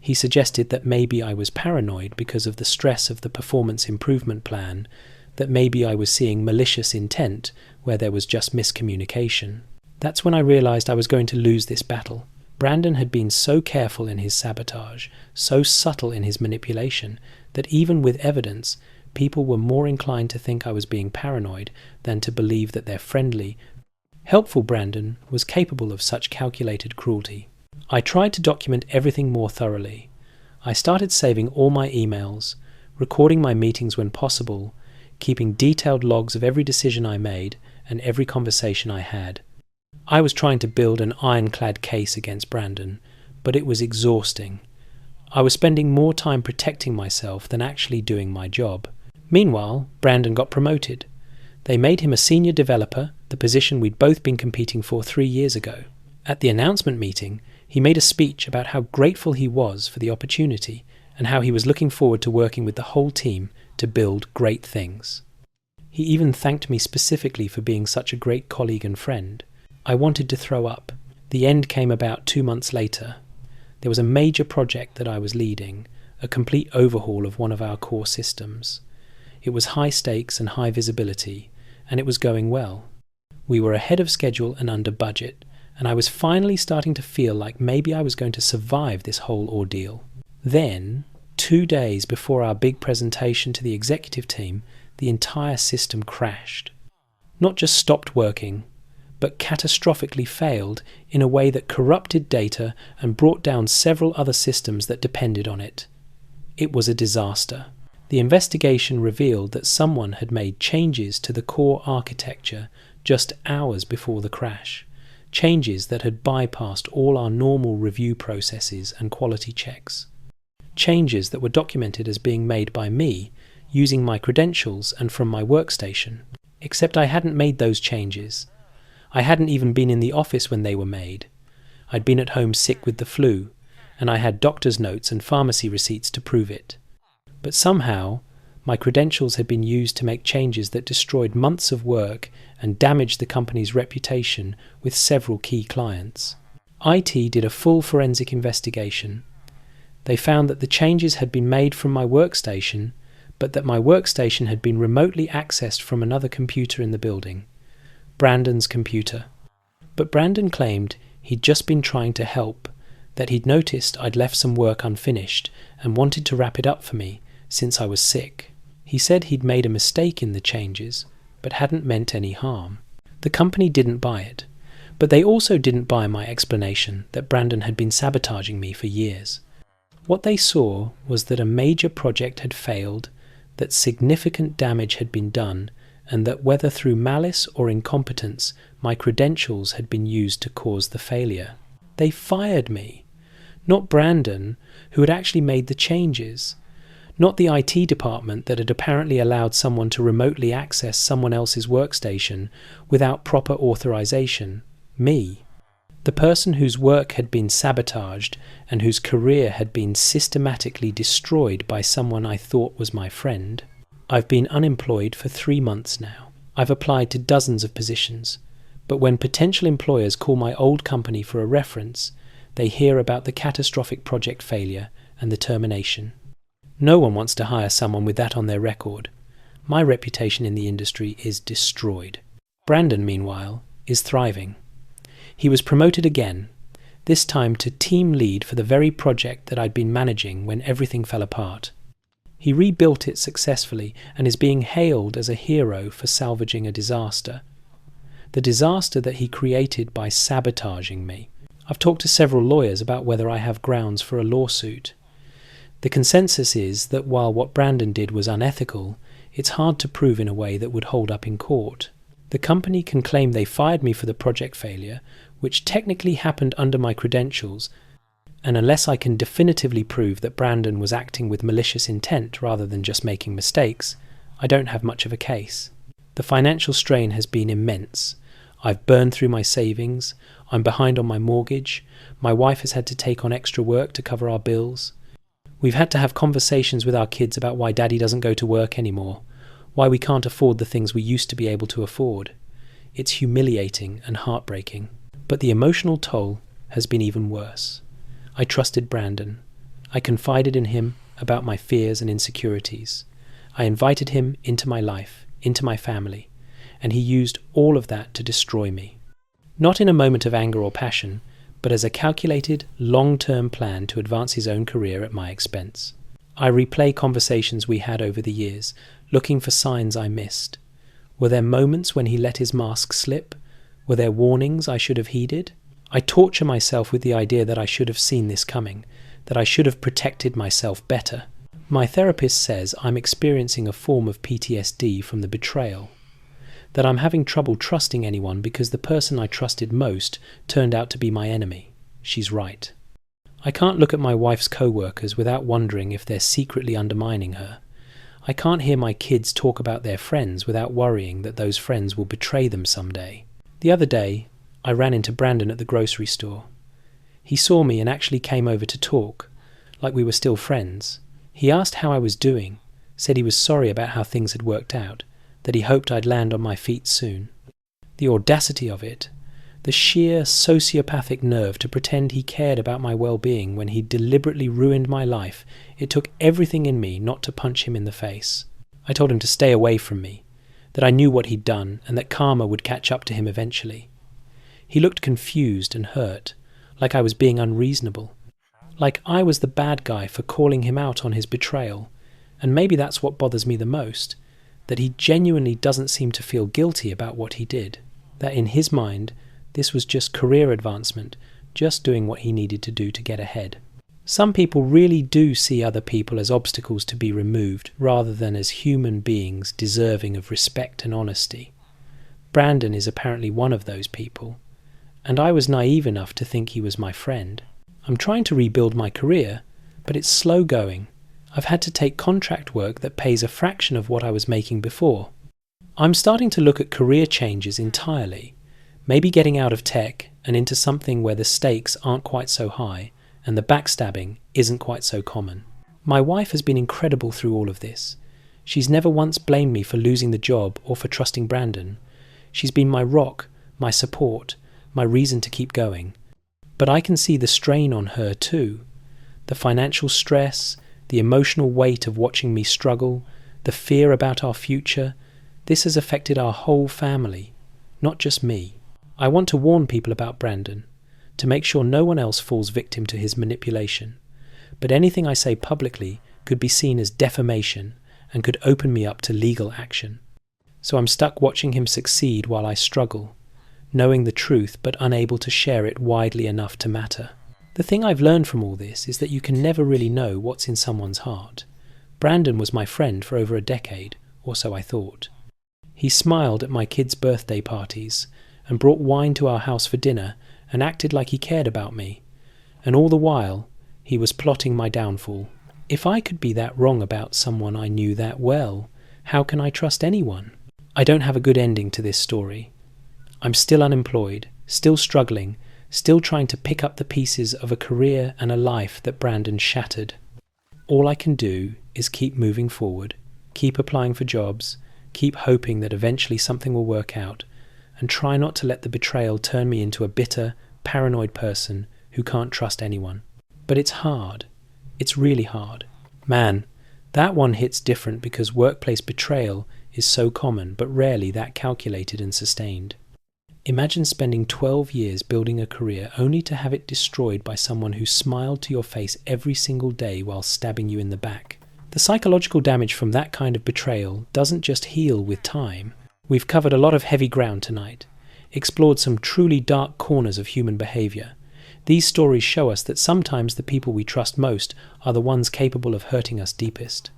He suggested that maybe I was paranoid because of the stress of the performance improvement plan, that maybe I was seeing malicious intent where there was just miscommunication. That's when I realized I was going to lose this battle. Brandon had been so careful in his sabotage, so subtle in his manipulation, that even with evidence, people were more inclined to think I was being paranoid than to believe that their friendly, helpful Brandon was capable of such calculated cruelty. I tried to document everything more thoroughly. I started saving all my emails, recording my meetings when possible, keeping detailed logs of every decision I made and every conversation I had. I was trying to build an ironclad case against Brandon, but it was exhausting. I was spending more time protecting myself than actually doing my job. Meanwhile, Brandon got promoted. They made him a senior developer, the position we'd both been competing for 3 years ago. At the announcement meeting, he made a speech about how grateful he was for the opportunity and how he was looking forward to working with the whole team to build great things. He even thanked me specifically for being such a great colleague and friend. I wanted to throw up. The end came about 2 months later. There was a major project that I was leading, a complete overhaul of one of our core systems. It was high stakes and high visibility, and it was going well. We were ahead of schedule and under budget, and I was finally starting to feel like maybe I was going to survive this whole ordeal. Then, 2 days before our big presentation to the executive team, the entire system crashed. Not just stopped working, but catastrophically failed in a way that corrupted data and brought down several other systems that depended on it. It was a disaster. The investigation revealed that someone had made changes to the core architecture just hours before the crash. Changes that had bypassed all our normal review processes and quality checks. Changes that were documented as being made by me, using my credentials and from my workstation. Except I hadn't made those changes. I hadn't even been in the office when they were made. I'd been at home sick with the flu, and I had doctor's notes and pharmacy receipts to prove it. But somehow, my credentials had been used to make changes that destroyed months of work and damaged the company's reputation with several key clients. IT did a full forensic investigation. They found that the changes had been made from my workstation, but that my workstation had been remotely accessed from another computer in the building, Brandon's computer. But Brandon claimed he'd just been trying to help, that he'd noticed I'd left some work unfinished and wanted to wrap it up for me since I was sick. He said he'd made a mistake in the changes, but hadn't meant any harm. The company didn't buy it, but they also didn't buy my explanation that Brandon had been sabotaging me for years. What they saw was that a major project had failed, that significant damage had been done, and that whether through malice or incompetence, my credentials had been used to cause the failure. They fired me. Not Brandon, who had actually made the changes. Not the IT department that had apparently allowed someone to remotely access someone else's workstation without proper authorization. Me. The person whose work had been sabotaged and whose career had been systematically destroyed by someone I thought was my friend. I've been unemployed for 3 months now. I've applied to dozens of positions, but when potential employers call my old company for a reference, they hear about the catastrophic project failure and the termination. No one wants to hire someone with that on their record. My reputation in the industry is destroyed. Brandon, meanwhile, is thriving. He was promoted again, this time to team lead for the very project that I'd been managing when everything fell apart. He rebuilt it successfully and is being hailed as a hero for salvaging a disaster. The disaster that he created by sabotaging me. I've talked to several lawyers about whether I have grounds for a lawsuit. The consensus is that while what Brandon did was unethical, it's hard to prove in a way that would hold up in court. The company can claim they fired me for the project failure, which technically happened under my credentials, and unless I can definitively prove that Brandon was acting with malicious intent rather than just making mistakes, I don't have much of a case. The financial strain has been immense. I've burned through my savings, I'm behind on my mortgage, my wife has had to take on extra work to cover our bills. We've had to have conversations with our kids about why Daddy doesn't go to work anymore, why we can't afford the things we used to be able to afford. It's humiliating and heartbreaking. But the emotional toll has been even worse. I trusted Brandon. I confided in him about my fears and insecurities. I invited him into my life, into my family, and he used all of that to destroy me. Not in a moment of anger or passion, but as a calculated, long-term plan to advance his own career at my expense. I replay conversations we had over the years, looking for signs I missed. Were there moments when he let his mask slip? Were there warnings I should have heeded? I torture myself with the idea that I should have seen this coming, that I should have protected myself better. My therapist says I'm experiencing a form of PTSD from the betrayal, that I'm having trouble trusting anyone because the person I trusted most turned out to be my enemy. She's right. I can't look at my wife's co-workers without wondering if they're secretly undermining her. I can't hear my kids talk about their friends without worrying that those friends will betray them someday. The other day, I ran into Brandon at the grocery store. He saw me and actually came over to talk, like we were still friends. He asked how I was doing, said he was sorry about how things had worked out, that he hoped I'd land on my feet soon. The audacity of it, the sheer sociopathic nerve to pretend he cared about my well-being when he deliberately ruined my life. It took everything in me not to punch him in the face. I told him to stay away from me, that I knew what he'd done and that karma would catch up to him eventually. He looked confused and hurt, like I was being unreasonable, like I was the bad guy for calling him out on his betrayal. And maybe that's what bothers me the most, that he genuinely doesn't seem to feel guilty about what he did, that in his mind this was just career advancement, just doing what he needed to do to get ahead. Some people really do see other people as obstacles to be removed rather than as human beings deserving of respect and honesty. Brandon is apparently one of those people, and I was naive enough to think he was my friend. I'm trying to rebuild my career, but it's slow going. I've had to take contract work that pays a fraction of what I was making before. I'm starting to look at career changes entirely, maybe getting out of tech and into something where the stakes aren't quite so high and the backstabbing isn't quite so common. My wife has been incredible through all of this. She's never once blamed me for losing the job or for trusting Brandon. She's been my rock, my support, my reason to keep going. But I can see the strain on her too. The financial stress, the emotional weight of watching me struggle, the fear about our future. This has affected our whole family, not just me. I want to warn people about Brandon, to make sure no one else falls victim to his manipulation. But anything I say publicly could be seen as defamation and could open me up to legal action. So I'm stuck watching him succeed while I struggle, knowing the truth but unable to share it widely enough to matter. The thing I've learned from all this is that you can never really know what's in someone's heart. Brandon was my friend for over a decade, or so I thought. He smiled at my kids' birthday parties and brought wine to our house for dinner and acted like he cared about me. And all the while, he was plotting my downfall. If I could be that wrong about someone I knew that well, how can I trust anyone? I don't have a good ending to this story. I'm still unemployed, still struggling, still trying to pick up the pieces of a career and a life that Brandon shattered. All I can do is keep moving forward, keep applying for jobs, keep hoping that eventually something will work out, and try not to let the betrayal turn me into a bitter, paranoid person who can't trust anyone. But it's hard. It's really hard. Man, that one hits different because workplace betrayal is so common, but rarely that calculated and sustained. Imagine spending 12 years building a career only to have it destroyed by someone who smiled to your face every single day while stabbing you in the back. The psychological damage from that kind of betrayal doesn't just heal with time. We've covered a lot of heavy ground tonight, explored some truly dark corners of human behavior. These stories show us that sometimes the people we trust most are the ones capable of hurting us deepest.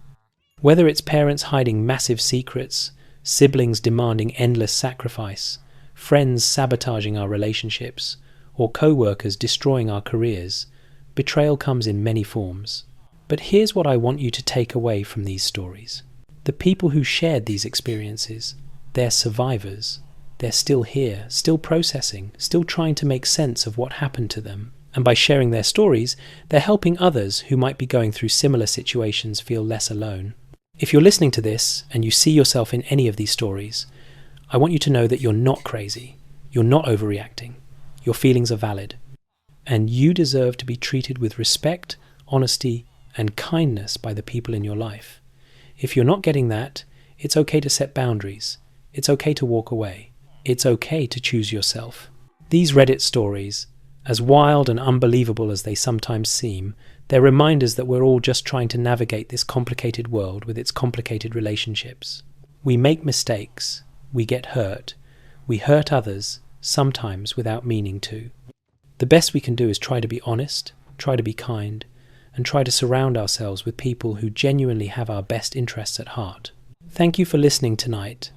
Whether it's parents hiding massive secrets, siblings demanding endless sacrifice, friends sabotaging our relationships, or co-workers destroying our careers, betrayal comes in many forms. But here's what I want you to take away from these stories. The people who shared these experiences, they're survivors. They're still here, still processing, still trying to make sense of what happened to them. And by sharing their stories, they're helping others who might be going through similar situations feel less alone. If you're listening to this and you see yourself in any of these stories, I want you to know that you're not crazy. You're not overreacting. Your feelings are valid. And you deserve to be treated with respect, honesty, and kindness by the people in your life. If you're not getting that, it's okay to set boundaries. It's okay to walk away. It's okay to choose yourself. These Reddit stories, as wild and unbelievable as they sometimes seem, they're reminders that we're all just trying to navigate this complicated world with its complicated relationships. We make mistakes. We get hurt. We hurt others, sometimes without meaning to. The best we can do is try to be honest, try to be kind, and try to surround ourselves with people who genuinely have our best interests at heart. Thank you for listening tonight.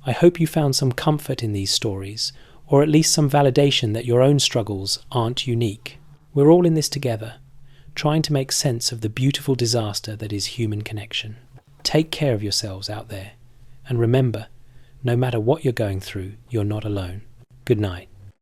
I hope you found some comfort in these stories, or at least some validation that your own struggles aren't unique. We're all in this together, trying to make sense of the beautiful disaster that is human connection. Take care of yourselves out there, and remember, no matter what you're going through, you're not alone. Good night.